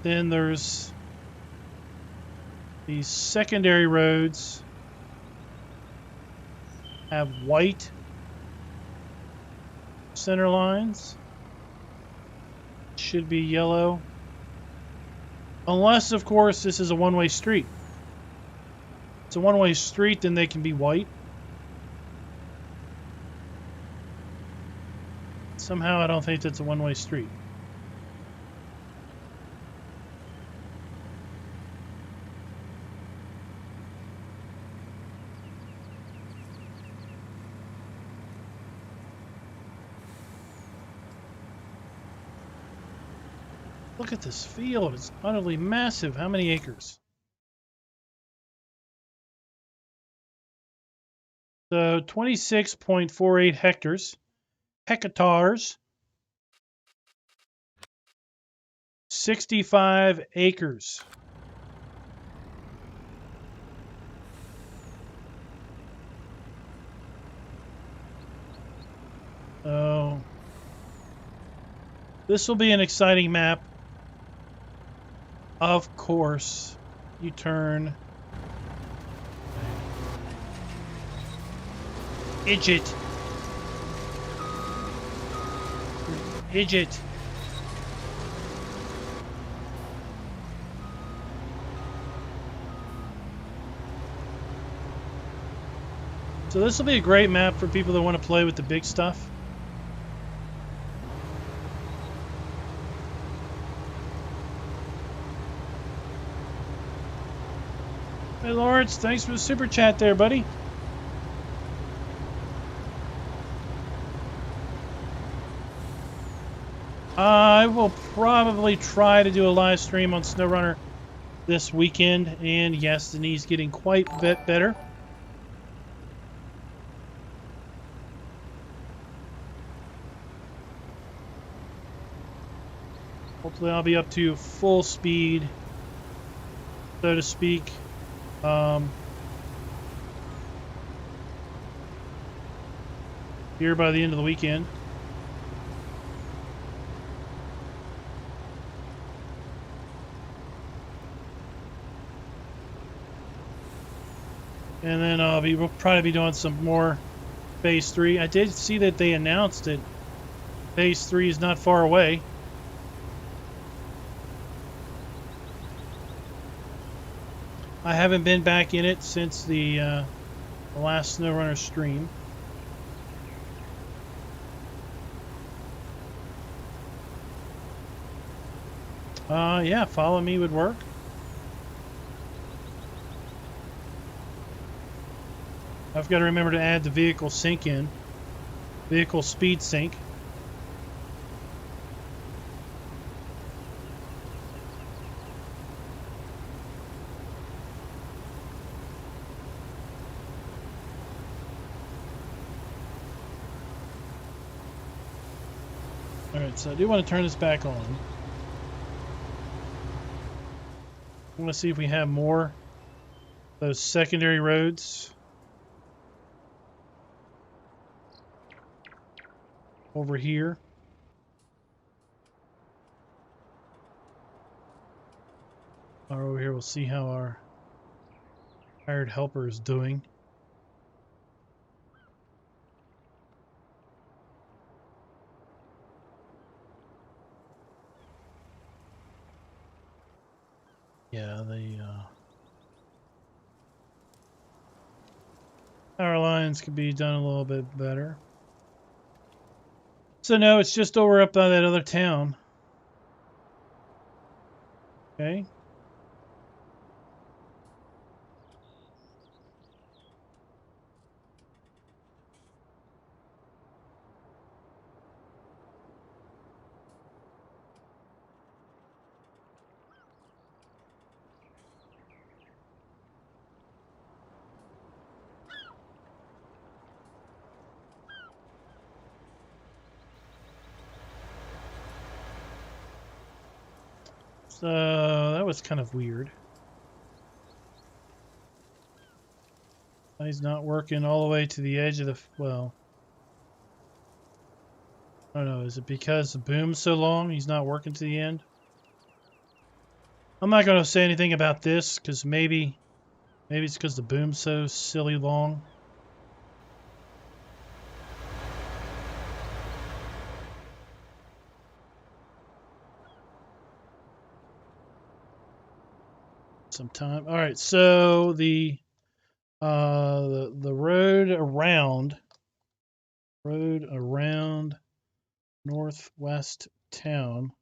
Then there's These secondary roads have white center lines. Should be yellow. Unless, of course, this is a one-way street. If it's a one-way street, then they can be white. Somehow I don't think that's a one-way street. Look at this field. It's utterly massive. How many acres? So 26.48 hectares, 65 acres. So this will be an exciting map. Of course, you turn Idjit. Idjit. So this will be a great map for people that want to play with the big stuff. Hey Lawrence, thanks for the super chat there, buddy. I will probably try to do a live stream on SnowRunner this weekend, and yes, the knee's getting quite a bit better. Hopefully I'll be up to full speed, so to speak. Here by the end of the weekend. And then we'll probably be doing some more Phase 3. I did see that they announced that Phase 3 is not far away. I haven't been back in it since the last SnowRunner stream. Yeah, follow me would work. I've got to remember to add the vehicle sync in. Vehicle speed sync. Alright, so I do want to turn this back on. I want to see if we have more of those secondary roads over here. Or over here, we'll see how our hired helper is doing. Yeah, the power lines could be done a little bit better. So no, it's just over up by that other town. Okay. So that was kind of weird. He's not working all the way to the edge of the, well, I don't know, is it because the boom's so long he's not working to the end? I'm not going to say anything about this because maybe it's because the boom's so silly long. Sometime. All right, so the road around northwest town.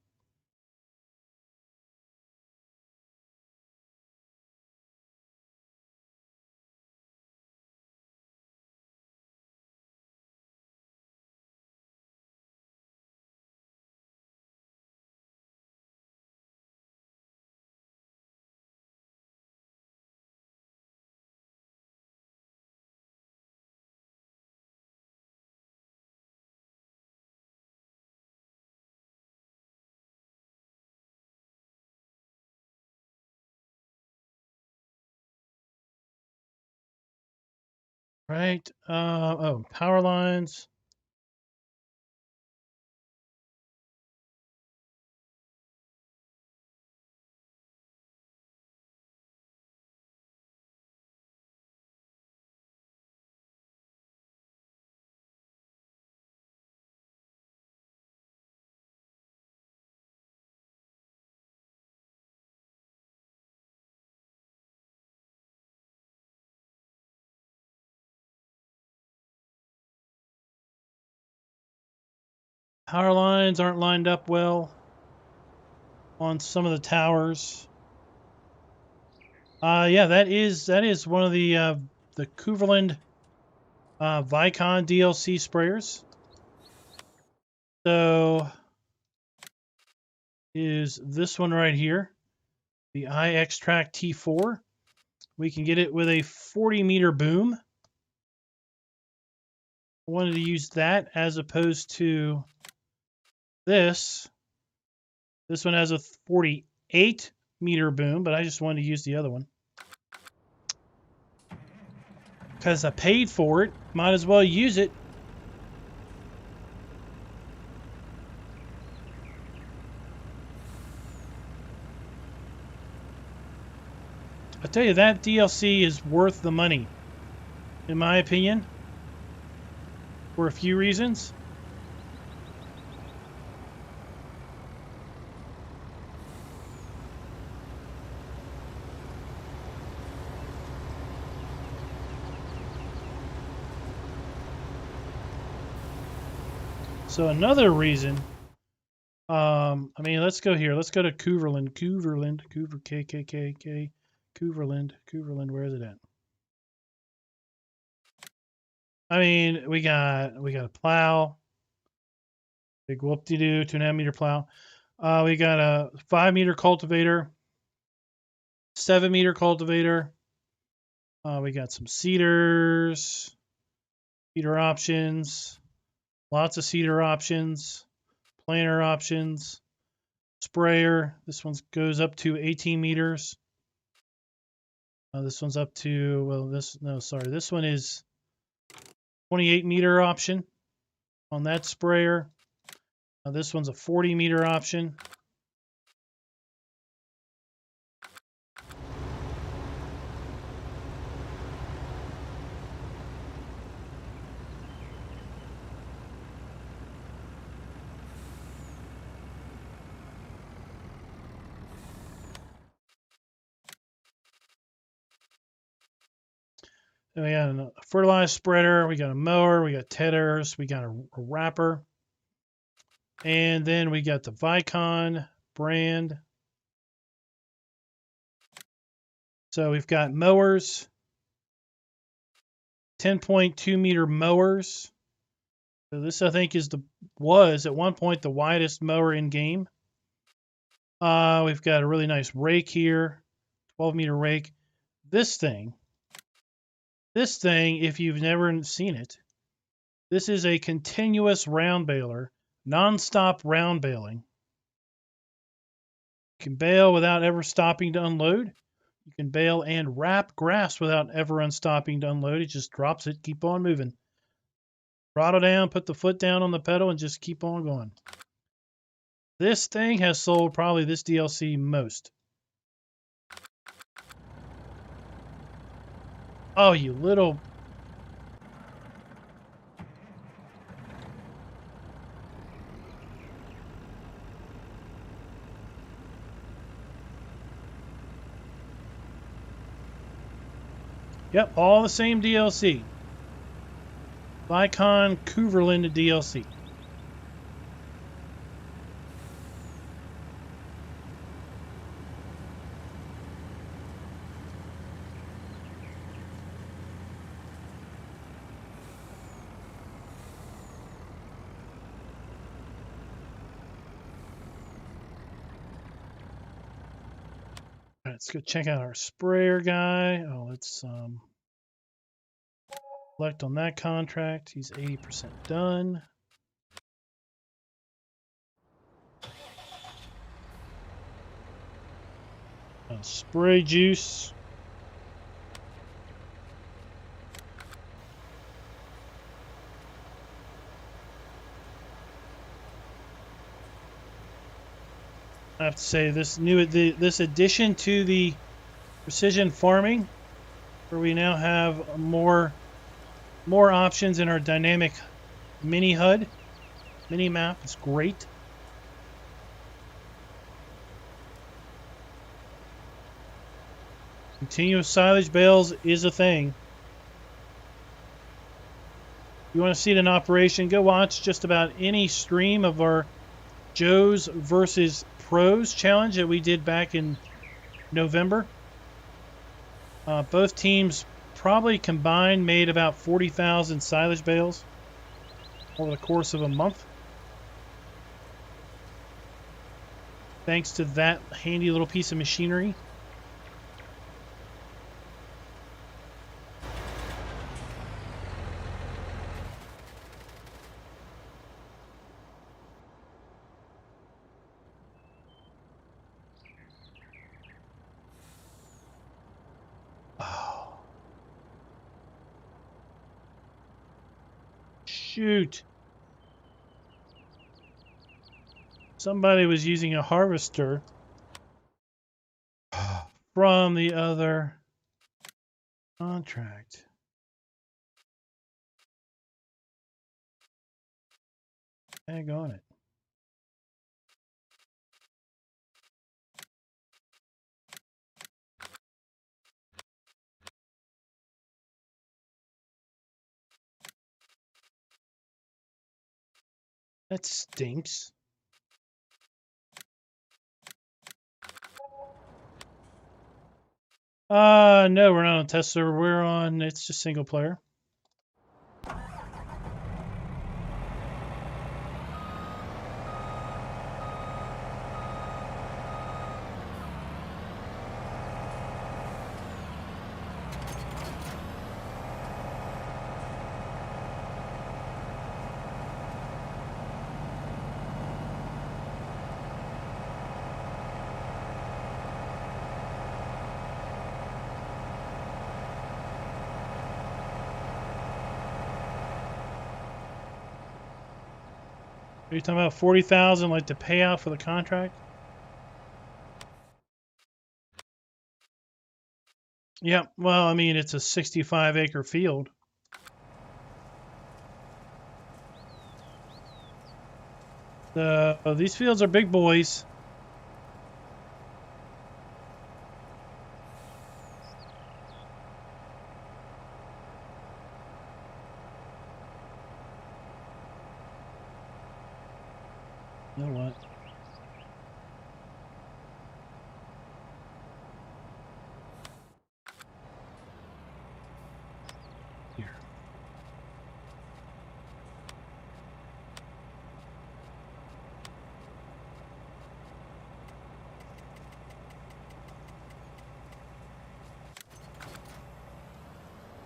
Right. Oh, power lines. Power lines aren't lined up well on some of the towers. Yeah, that is one of the Cooverland Vicon DLC sprayers. So is this one right here, the iXtract T4. We can get it with a 40-meter boom. I wanted to use that as opposed to this. This one has a 48-meter boom, but I just wanted to use the other one. Because I paid for it, might as well use it. I tell you, that DLC is worth the money, in my opinion, for a few reasons. So another reason, I mean, let's go here. Let's go to Cooverland, KKKK, Cooverland. Where is it at? I mean, we got a plow, big whoop-de-doo, 2.5-meter plow. We got a 5-meter cultivator, 7-meter cultivator. We got some seeder options, lots of seeder options, planter options, sprayer. This one goes up to 18 meters. This one's up to, well, this one is 28-meter option on that sprayer. This one's a 40-meter option. Then we got a fertilizer spreader, we got a mower, we got teders, we got a wrapper. And then we got the Vicon brand. So we've got mowers, 10.2-meter mowers. So this, I think, was at one point the widest mower in game. We've got a really nice rake here, 12-meter rake. This thing, if you've never seen it, this is a continuous round baler, non-stop round baling. You can bale without ever stopping to unload. You can bale and wrap grass without ever stopping to unload. It just drops it, keep on moving. Throttle down, put the foot down on the pedal, and just keep on going. This thing has sold probably this DLC most. Oh, you little... Yep, all the same DLC. Vicon Cooverland DLC. All right, let's go check out our sprayer guy. Oh, let's select on that contract. He's 80% done. Spray juice. I have to say this addition to the precision farming, where we now have more options in our dynamic mini HUD, mini map. It's great. Continuous silage bales is a thing. If you want to see it in operation, go watch just about any stream of our Joe's versus Pros challenge that we did back in November. Both teams probably combined made about 40,000 silage bales over the course of a month. Thanks to that handy little piece of machinery. Oh. Shoot. Somebody was using a harvester from the other contract. Hang on it. That stinks. No, we're not on test server. We're on, it's just single player. Are you talking about 40,000 like the payout for the contract? Yeah, well, I mean, it's a 65-acre field. These fields are big boys. You know what? Here.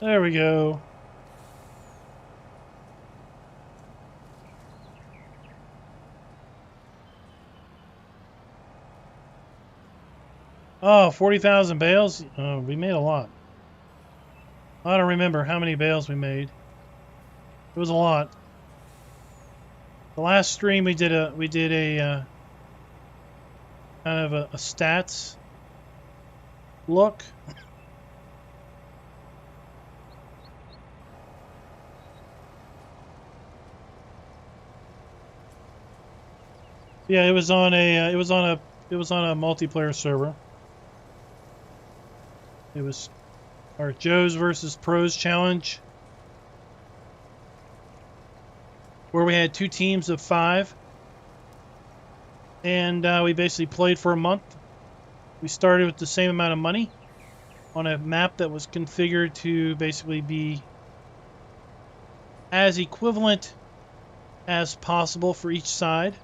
There we go. Oh, 40,000 bales? Oh, we made a lot. I don't remember how many bales we made. It was a lot. The last stream we did a kind of a stats look. Yeah, it was on a multiplayer server. It was our Joe's versus Pros challenge, where we had 2 teams of 5, and we basically played for a month. We started with the same amount of money on a map that was configured to basically be as equivalent as possible for each side.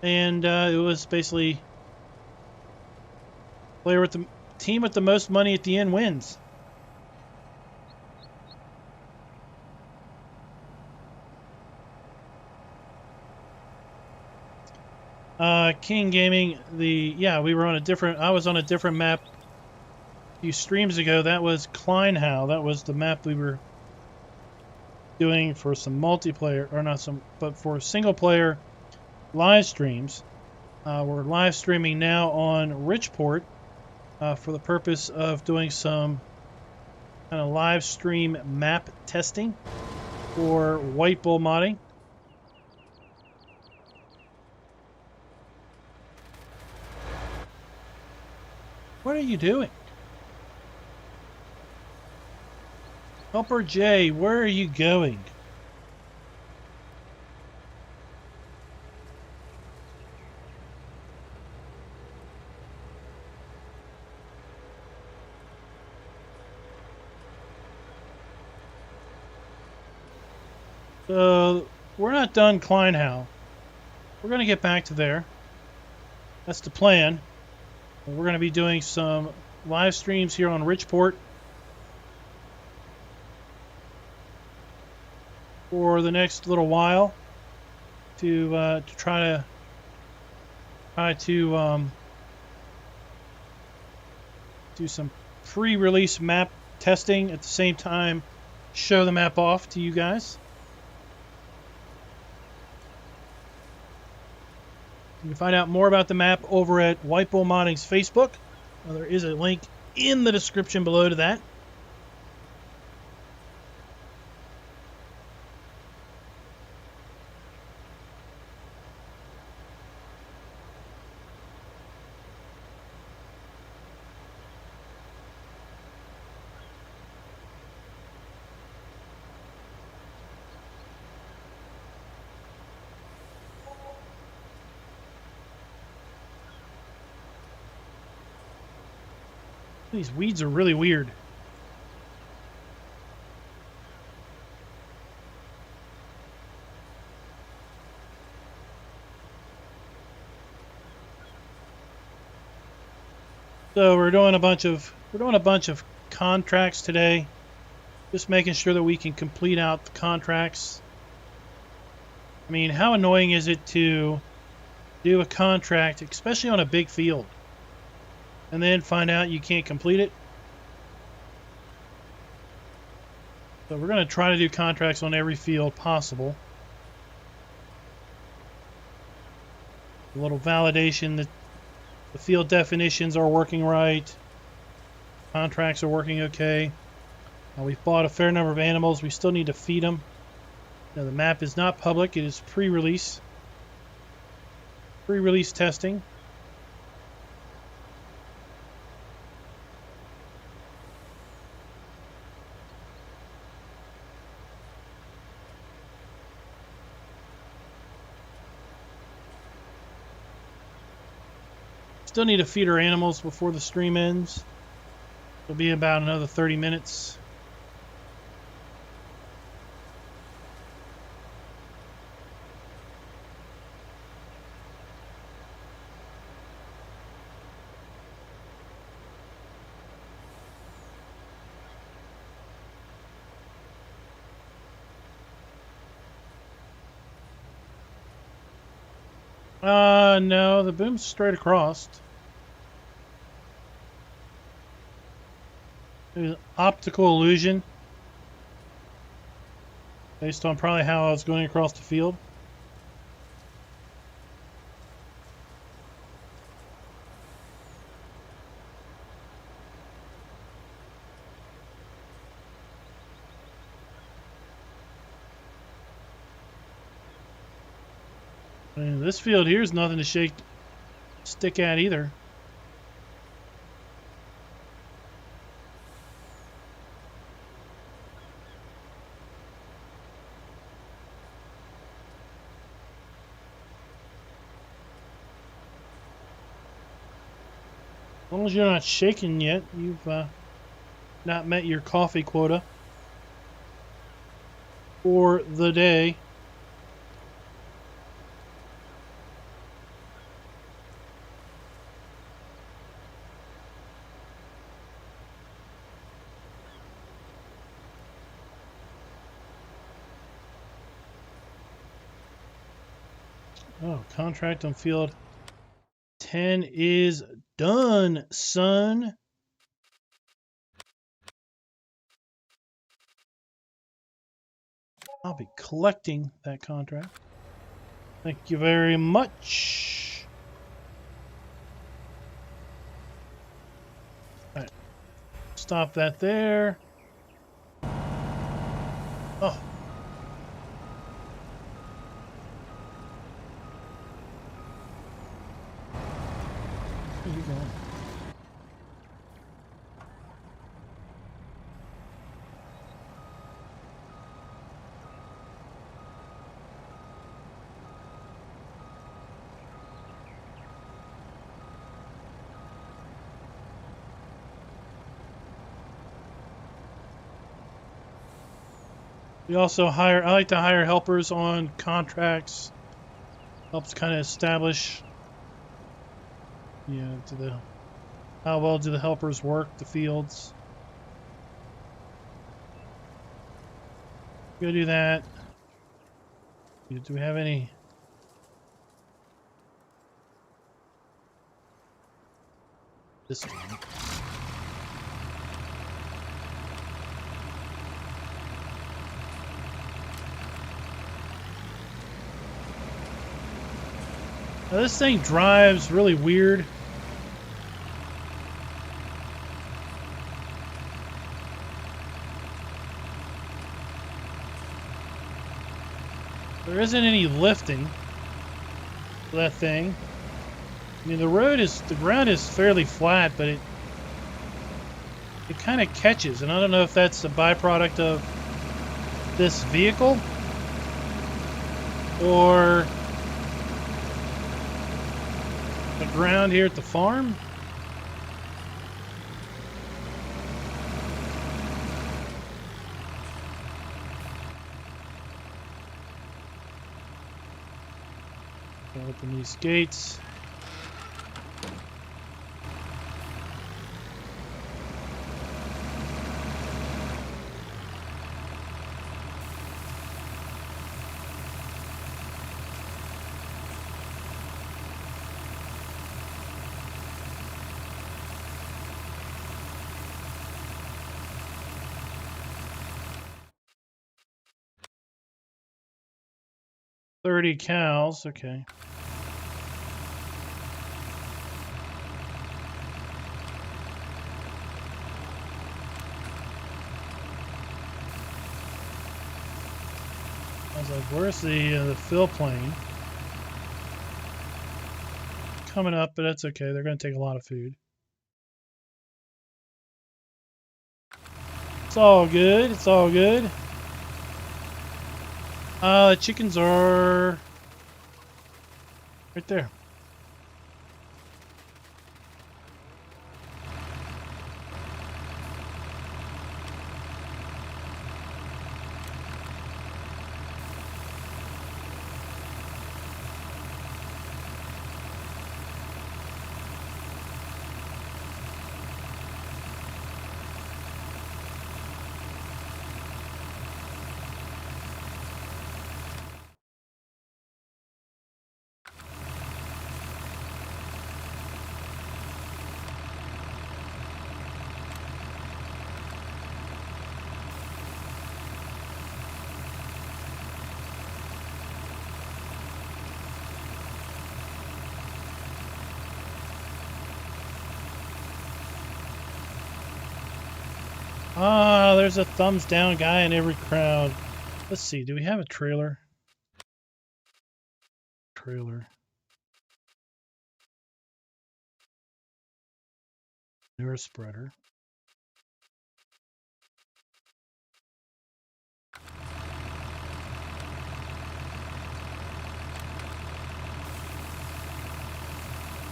And it was basically player with the team with the most money at the end wins. King Gaming, we were on a different, I was on a different map a few streams ago. That was Klein. That was the map we were doing for some multiplayer, or not some, but for single player live streams. We're live streaming now on RichPort for the purpose of doing some kind of live stream map testing for WhiteBull Modding. What are you doing? Helper J, where are you going? So, we're not done Klein. We're going to get back to there. That's the plan. We're going to be doing some live streams here on RichPort for the next little while to try to do some pre-release map testing at the same time, show the map off to you guys. You can find out more about the map over at WhiteBull Modding's Facebook. There is a link in the description below to that. These weeds are really weird. So we're doing a bunch of contracts today. Just making sure that we can complete out the contracts. I mean, how annoying is it to do a contract, especially on a big field, and then find out you can't complete it? So we're going to try to do contracts on every field possible. A little validation that the field definitions are working right. Contracts are working okay. We've bought a fair number of animals. We still need to feed them. Now, the map is not public. It is pre-release. Pre-release testing. Still need to feed our animals before the stream ends. It'll be about another 30 minutes. No, the boom's straight across. It was optical illusion based on probably how I was going across the field. And this field here is nothing to stick at either. As long as you're not shaking yet, you've not met your coffee quota for the day. Oh, contract on field 10 is done, son. I'll be collecting that contract. Thank you very much. All right. Stop that there. Oh. Where are you going? We also I like to hire helpers on contracts. Helps kind of establish, how well do the helpers work the fields. Go do that. Do we have any? This time. Now this thing drives really weird. There isn't any lifting for that thing. I mean, the ground is fairly flat, but it kind of catches, and I don't know if that's a byproduct of this vehicle or the ground here at the farm. Open these gates. $30 cows, okay. I was like, where's the fill plane? Coming up, but that's okay. They're going to take a lot of food. It's all good. It's all good. The chickens are right there. Ah, there's a thumbs down guy in every crowd. Let's see, do we have a trailer? trailer. Newer spreader.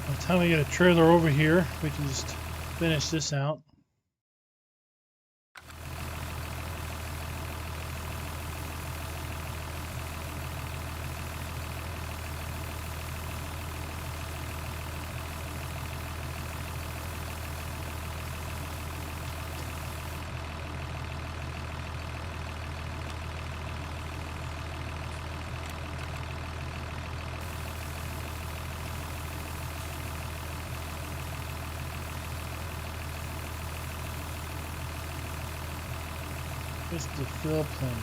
By the time we get a trailer over here, we can just finish this out. Just the fill plane.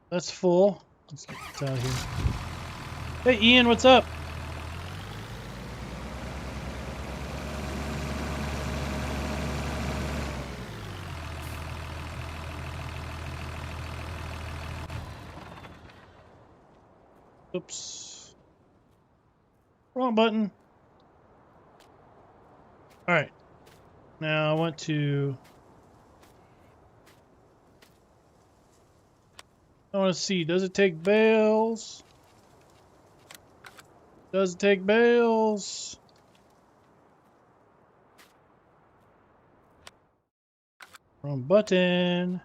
That's full. Let's get this out of here. Hey Ian, what's up? Oops. Wrong button. Alright. Now I want to see, does it take bales? Does it take bales? Wrong button.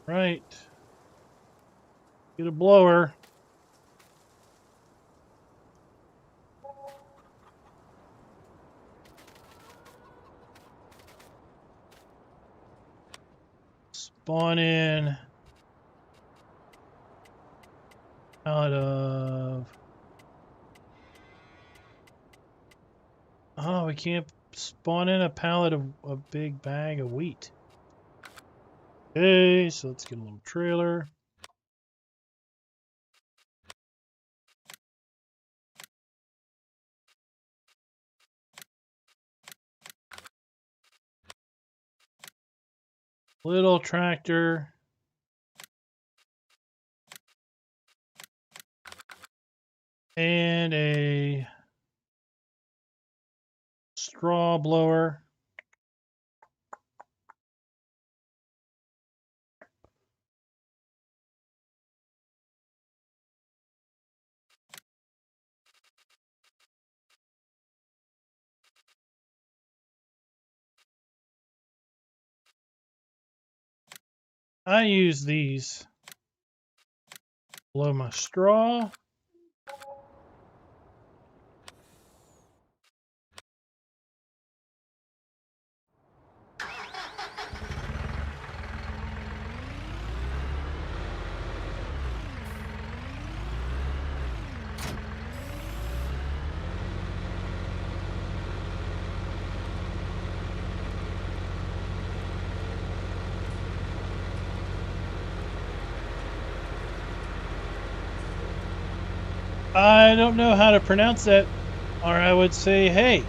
Right. Get a blower. Spawn in out of... Oh, we can't spawn in a pallet of a big bag of wheat. Okay, so let's get a little trailer. Little tractor. And a straw blower. I use these. Blow my straw. I don't know how to pronounce that, or I would say hey.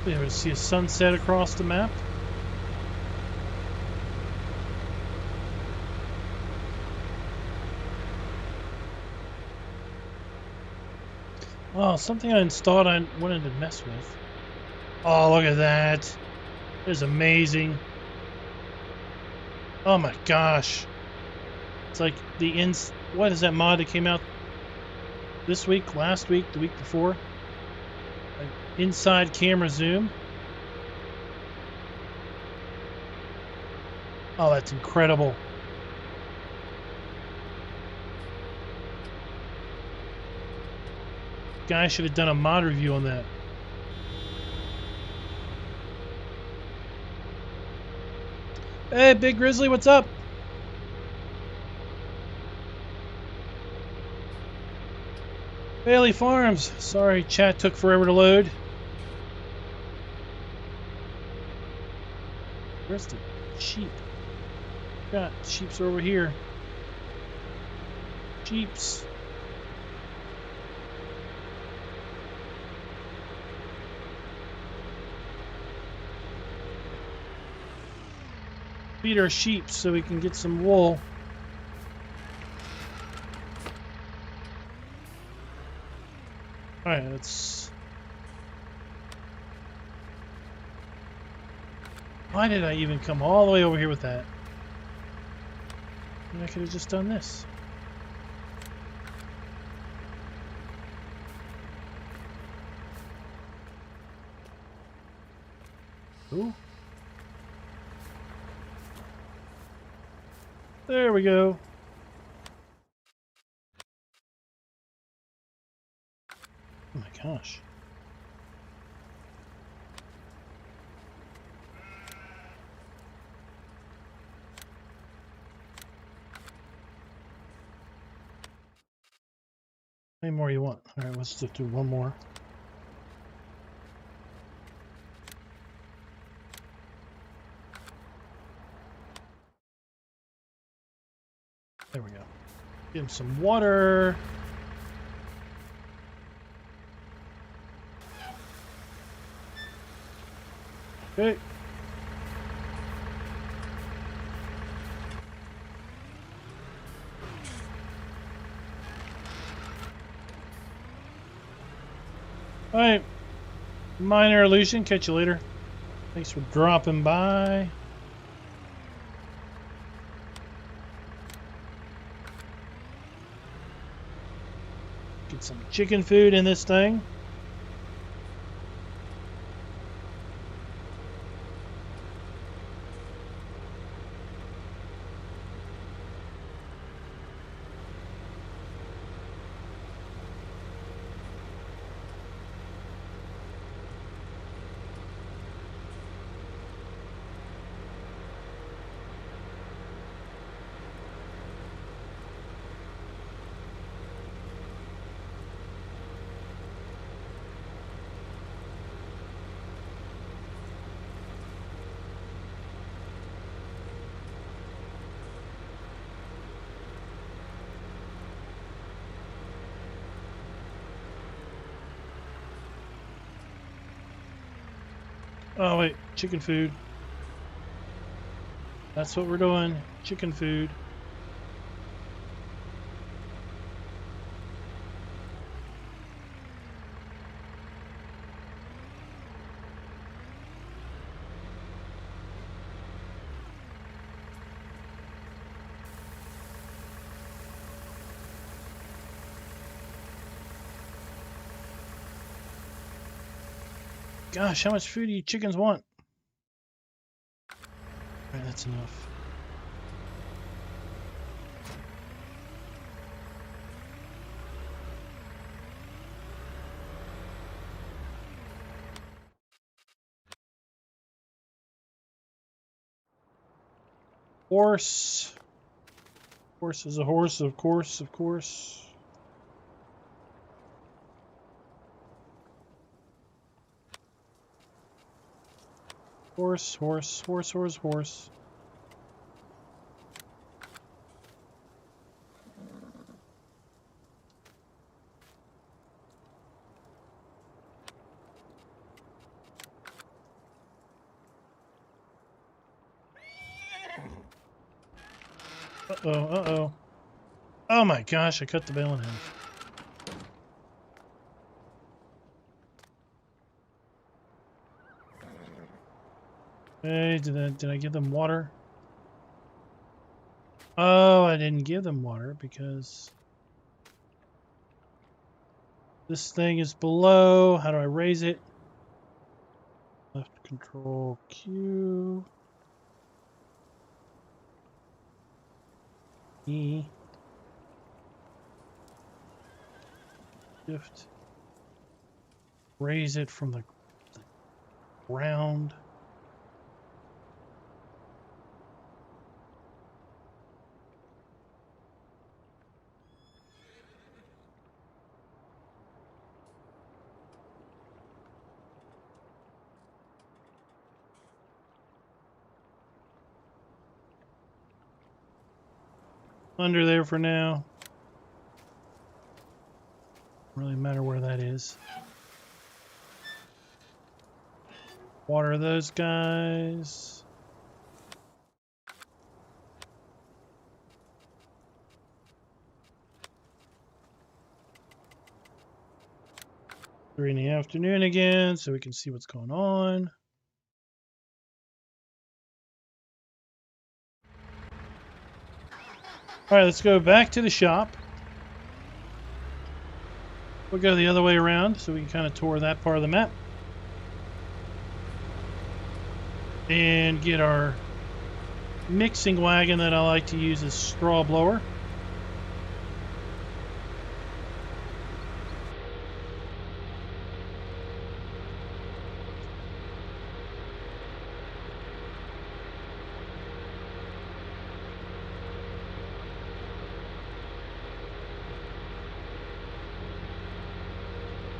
You ever see a sunset across the map? Oh, something I installed I wanted to mess with. Oh, look at that. That is amazing. Oh my gosh. It's like what is that mod that came out this week, last week, the week before? Like inside camera zoom. Oh, that's incredible. Guy should have done a mod review on that. Hey, Big Grizzly, what's up? Bailey Farms. Sorry, chat took forever to load. Where's the sheep? Got sheeps over here. Sheeps. Feed our sheep so we can get some wool. Alright, let's... Why did I even come all the way over here with that? I could have just done this. Ooh. There we go. Oh my gosh. How many more you want? Alright, let's just do one more. There we go. Give him some water. Okay. Alright. Minor illusion. Catch you later. Thanks for dropping by. Get some chicken food in this thing. Oh wait, chicken food. That's what we're doing. Chicken food. Gosh, how much food do you chickens want? Alright, that's enough. Horse. Horse is a horse, of course, of course. Horse, horse, horse, horse, horse. Uh-oh, uh-oh. Oh my gosh, I cut the bale in half. Hey, did I give them water? Oh, I didn't give them water because this thing is below. How do I raise it? Left control Q. E. Shift. Raise it from the ground. Under there for now. Doesn't really matter where that is. Water those guys. Three in the afternoon again, so we can see what's going on. All right, let's go back to the shop. We'll go the other way around so we can kind of tour that part of the map. And get our mixing wagon that I like to use as straw blower.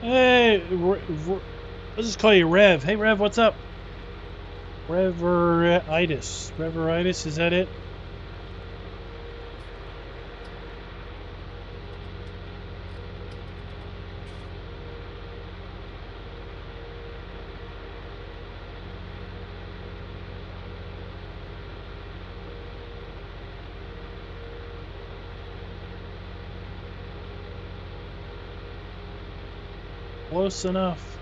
Hey, let's just call you Rev. Hey, Rev, what's up? Reveritis. Reveritis, is that it? Close enough.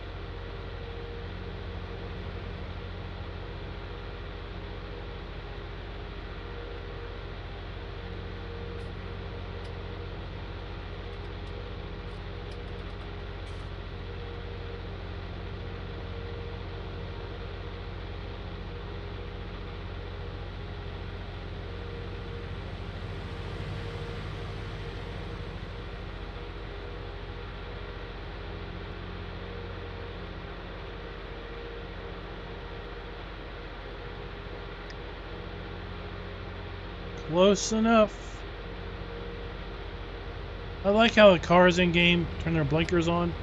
Close enough. I like how the cars in game turn their blinkers on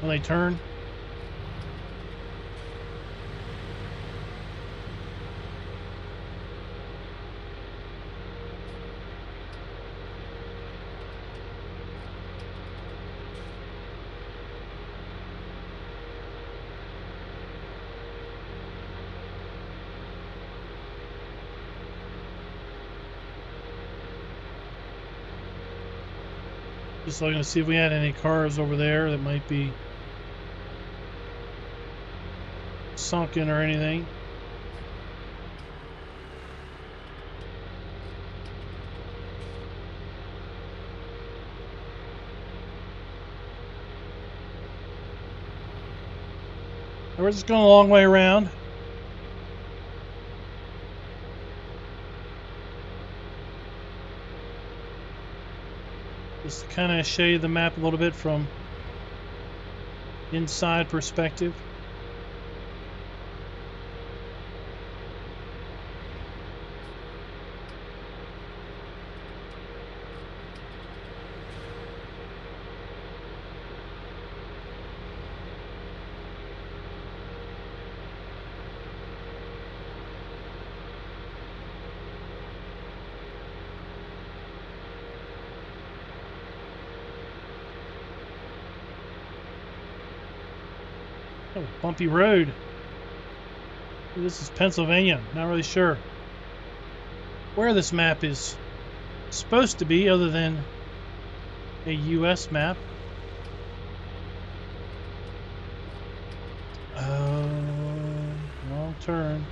when they turn. Just looking to see if we had any cars over there that might be sunken or anything. We're just going a long way around. Just to kind of show you the map a little bit from inside perspective. Oh, bumpy road. This is Pennsylvania. Not really sure where this map is supposed to be other than a US map. Wrong turn.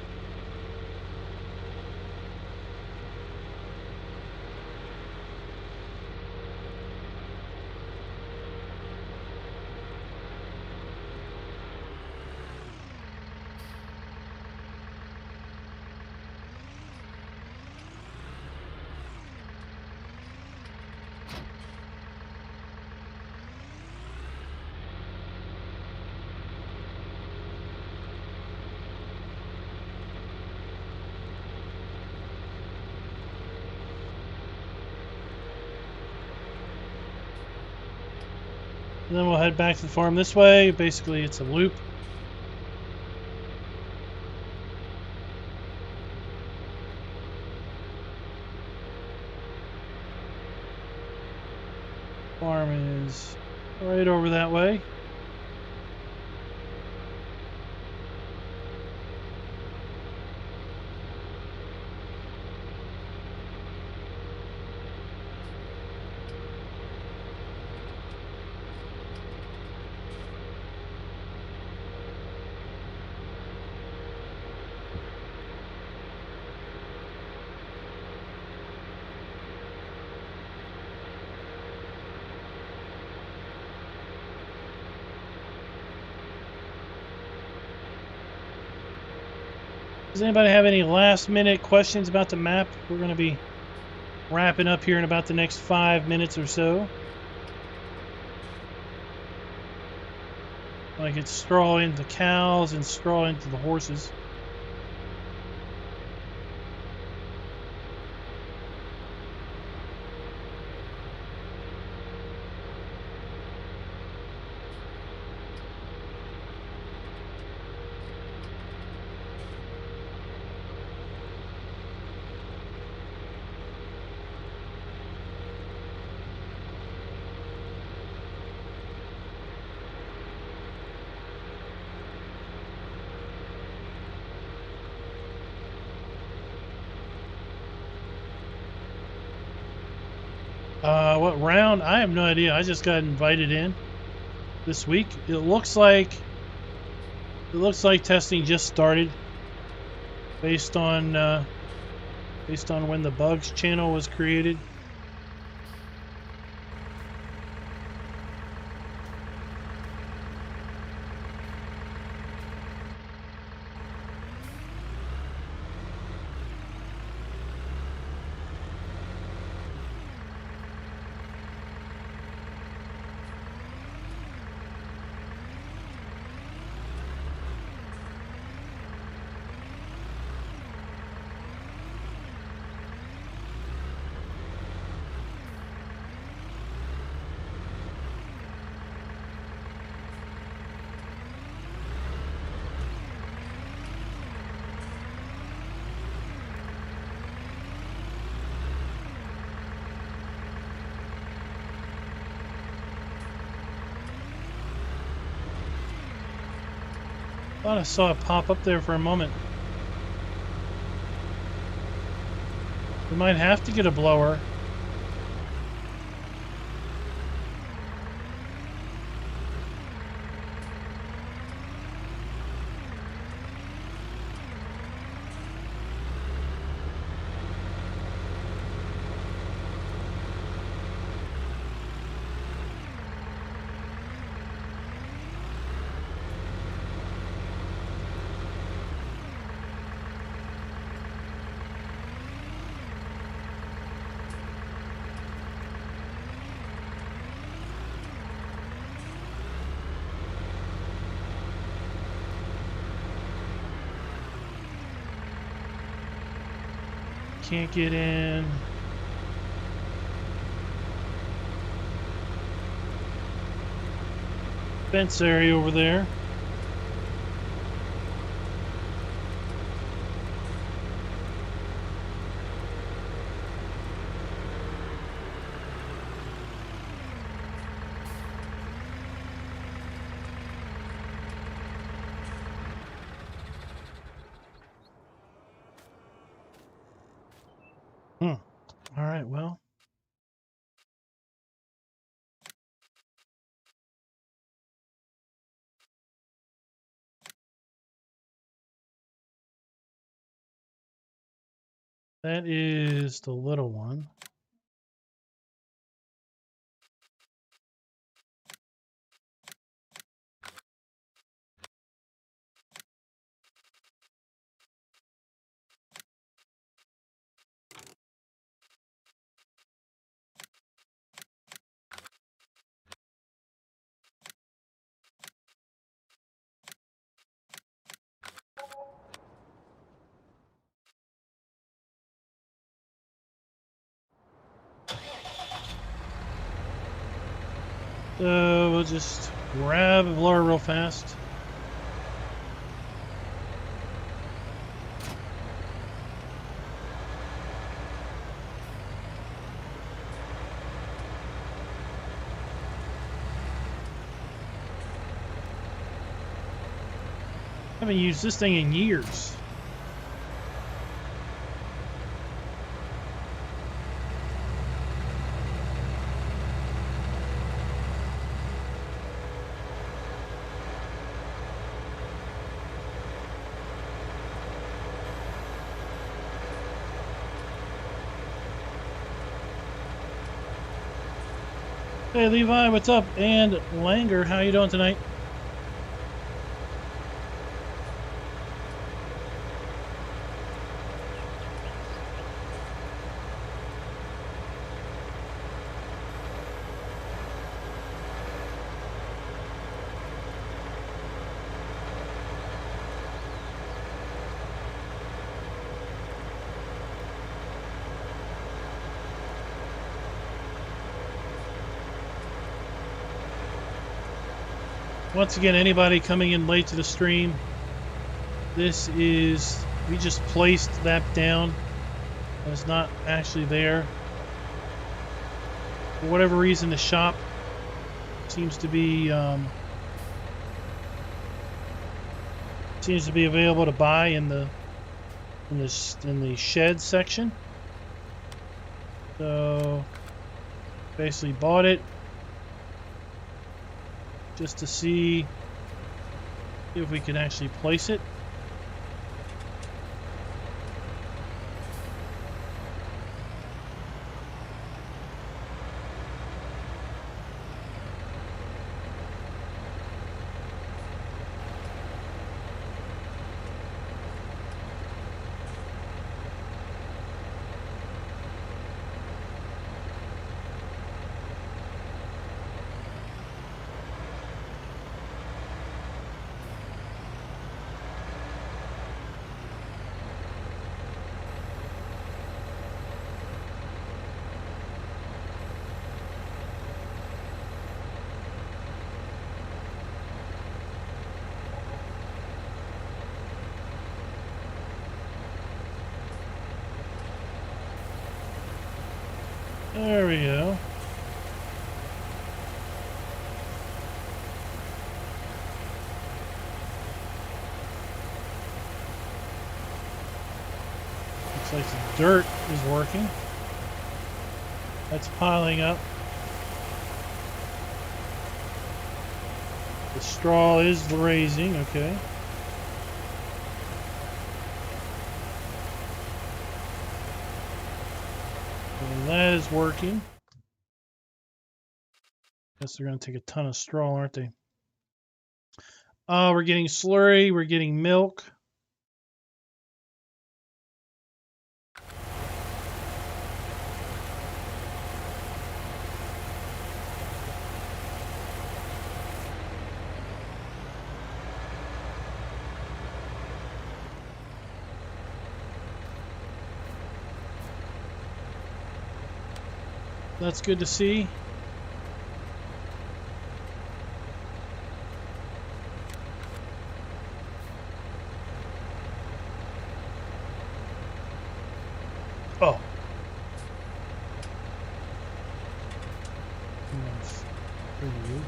And then we'll head back to the farm this way. Basically, it's a loop. Farm is right over that way. Does anybody have any last minute questions about the map? We're going to be wrapping up here in about the next 5 minutes or so. Like it's straw into cows and straw into the horses. What round? I have no idea. I just got invited in this week. It looks like testing just started based on when the bugs channel was created. Thought I saw it pop up there for a moment. We might have to get a blower. Can't get in. Fence area over there. All right, well. That is the little one. we'll just grab a blower real fast. I haven't used this thing in years. Hey Levi, what's up? And Langer, how you doing tonight? Once again, anybody coming in late to the stream, this is, we just placed that down. It's not actually there. For whatever reason, the shop seems to be available to buy in the shed section. So basically bought it just to see if we can actually place it. There we go. Looks like the dirt is working. That's piling up. The straw is raising, okay. That is working. Guess they're going to take a ton of straw, aren't they? We're getting slurry. We're getting milk. That's good to see. Oh. That's pretty good.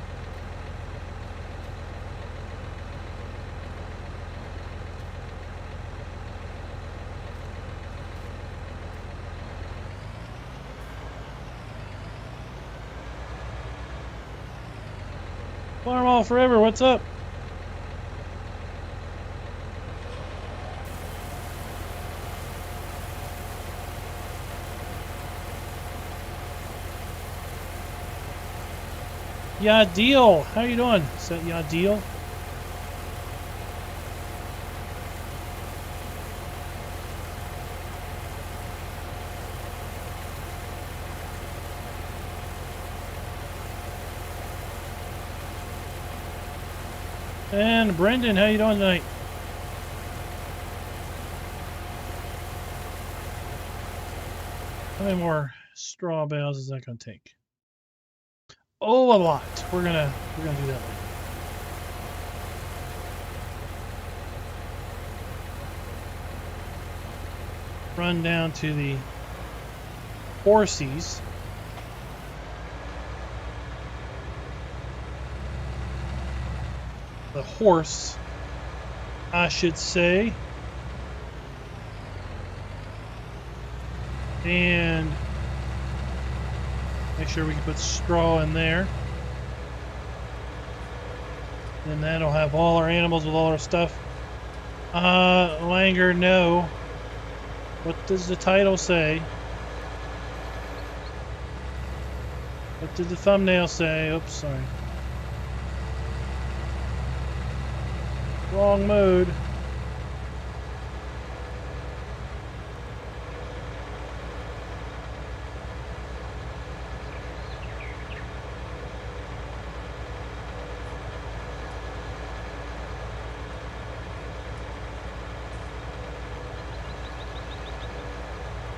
Farm all forever, what's up? Yadil, how you doing? Is that Yadil? And Brendan, how you doing tonight? How many more straw bales is that going to take? Oh, a lot. We're gonna do that later. Run down to the horsies. The horse, I should say. And make sure we can put straw in there. Then that'll have all our animals with all our stuff. Langer, no. What does the title say? What did the thumbnail say? Oops, sorry. Wrong mode.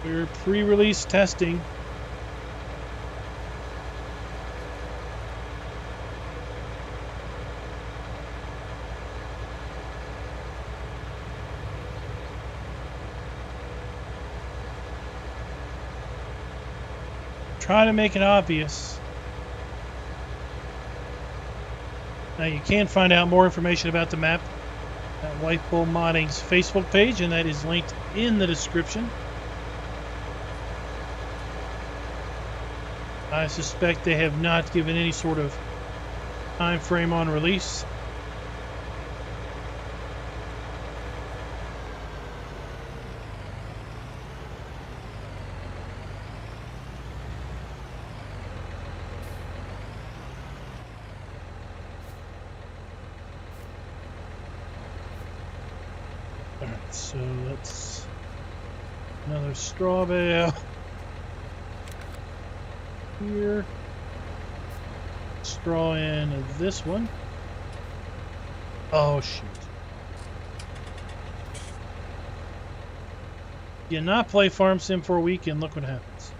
We're pre-release testing. Try to make it obvious. Now you can find out more information about the map at WhiteBull Modding's Facebook page, and that is linked in the description. I suspect they have not given any sort of time frame on release. Alright, so let's another straw bale. Here, straw in this one. Oh shoot! You not play Farm Sim for a week and look what happens.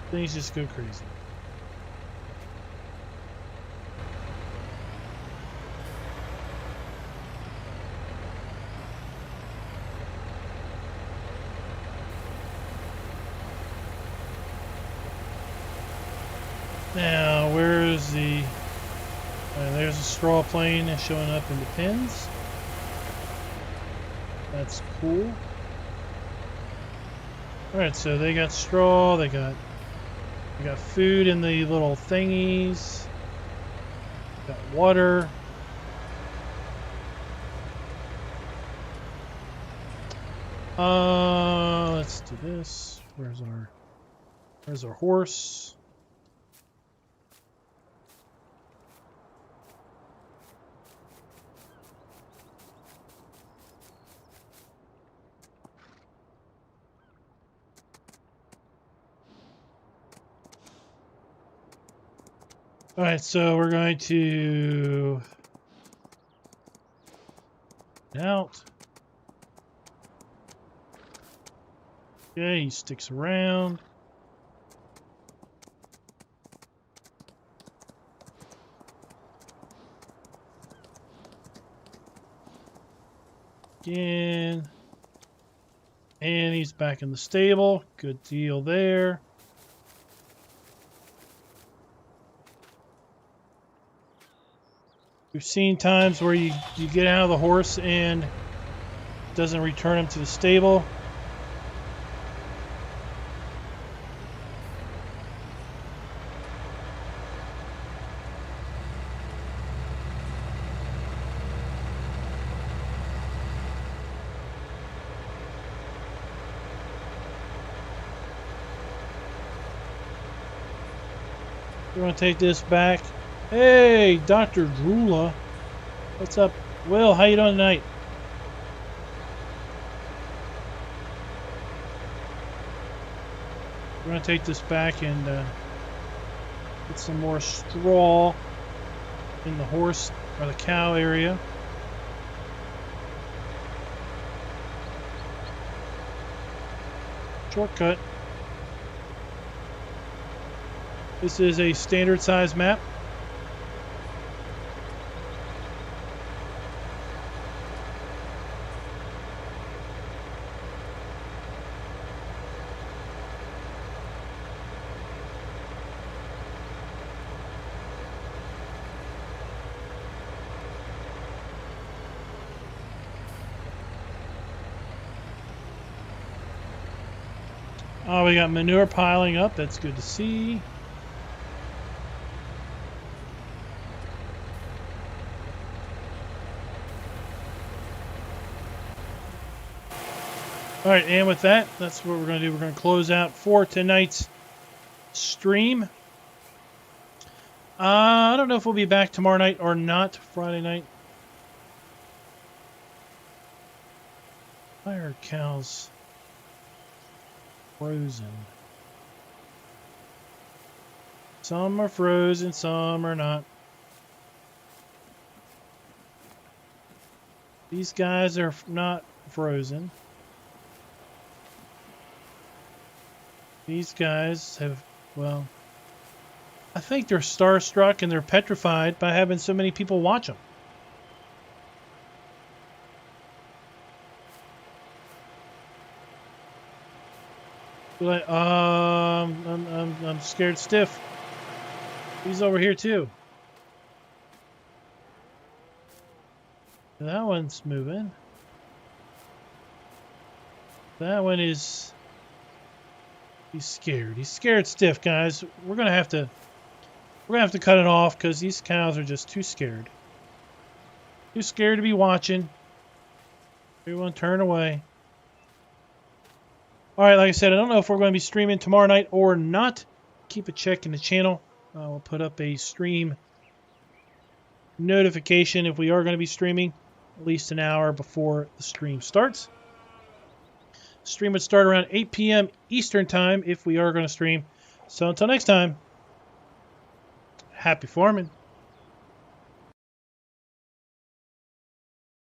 Things just go crazy. Now, where's the... there's a straw plane showing up in the pins. That's cool. Alright, so they got straw, they got food in the little thingies. Got water. Let's do this. Where's our horse? Alright, so we're going to out. Okay, he sticks around. Again. And he's back in the stable. Good deal there. We've seen times where you get out of the horse and it doesn't return him to the stable. We're going to take this back. Hey, Dr. Drula. What's up? Will, how you doing tonight? We're going to take this back and get some more straw in the horse or the cow area. This is a standard size map. Oh, we got manure piling up. That's good to see. All right, and with that, that's what we're going to do. We're going to close out for tonight's stream. I don't know if we'll be back tomorrow night or not. Friday night. Why are cows frozen? Some are frozen, some are not. These guys are not frozen. These guys have, well, I think they're starstruck and they're petrified by having so many people watch them. They're like, I'm scared stiff. He's over here too. That one's moving. That one is. He's scared. He's scared stiff, guys. We're gonna have to cut it off because these cows are just too scared. Too scared to be watching. Everyone turn away. Alright, like I said, I don't know if we're going to be streaming tomorrow night or not. Keep a check in the channel. We'll put up a stream notification if we are going to be streaming, at least an hour before the stream starts. Stream would start around 8 p.m. Eastern Time if we are going to stream. So until next time, happy farming.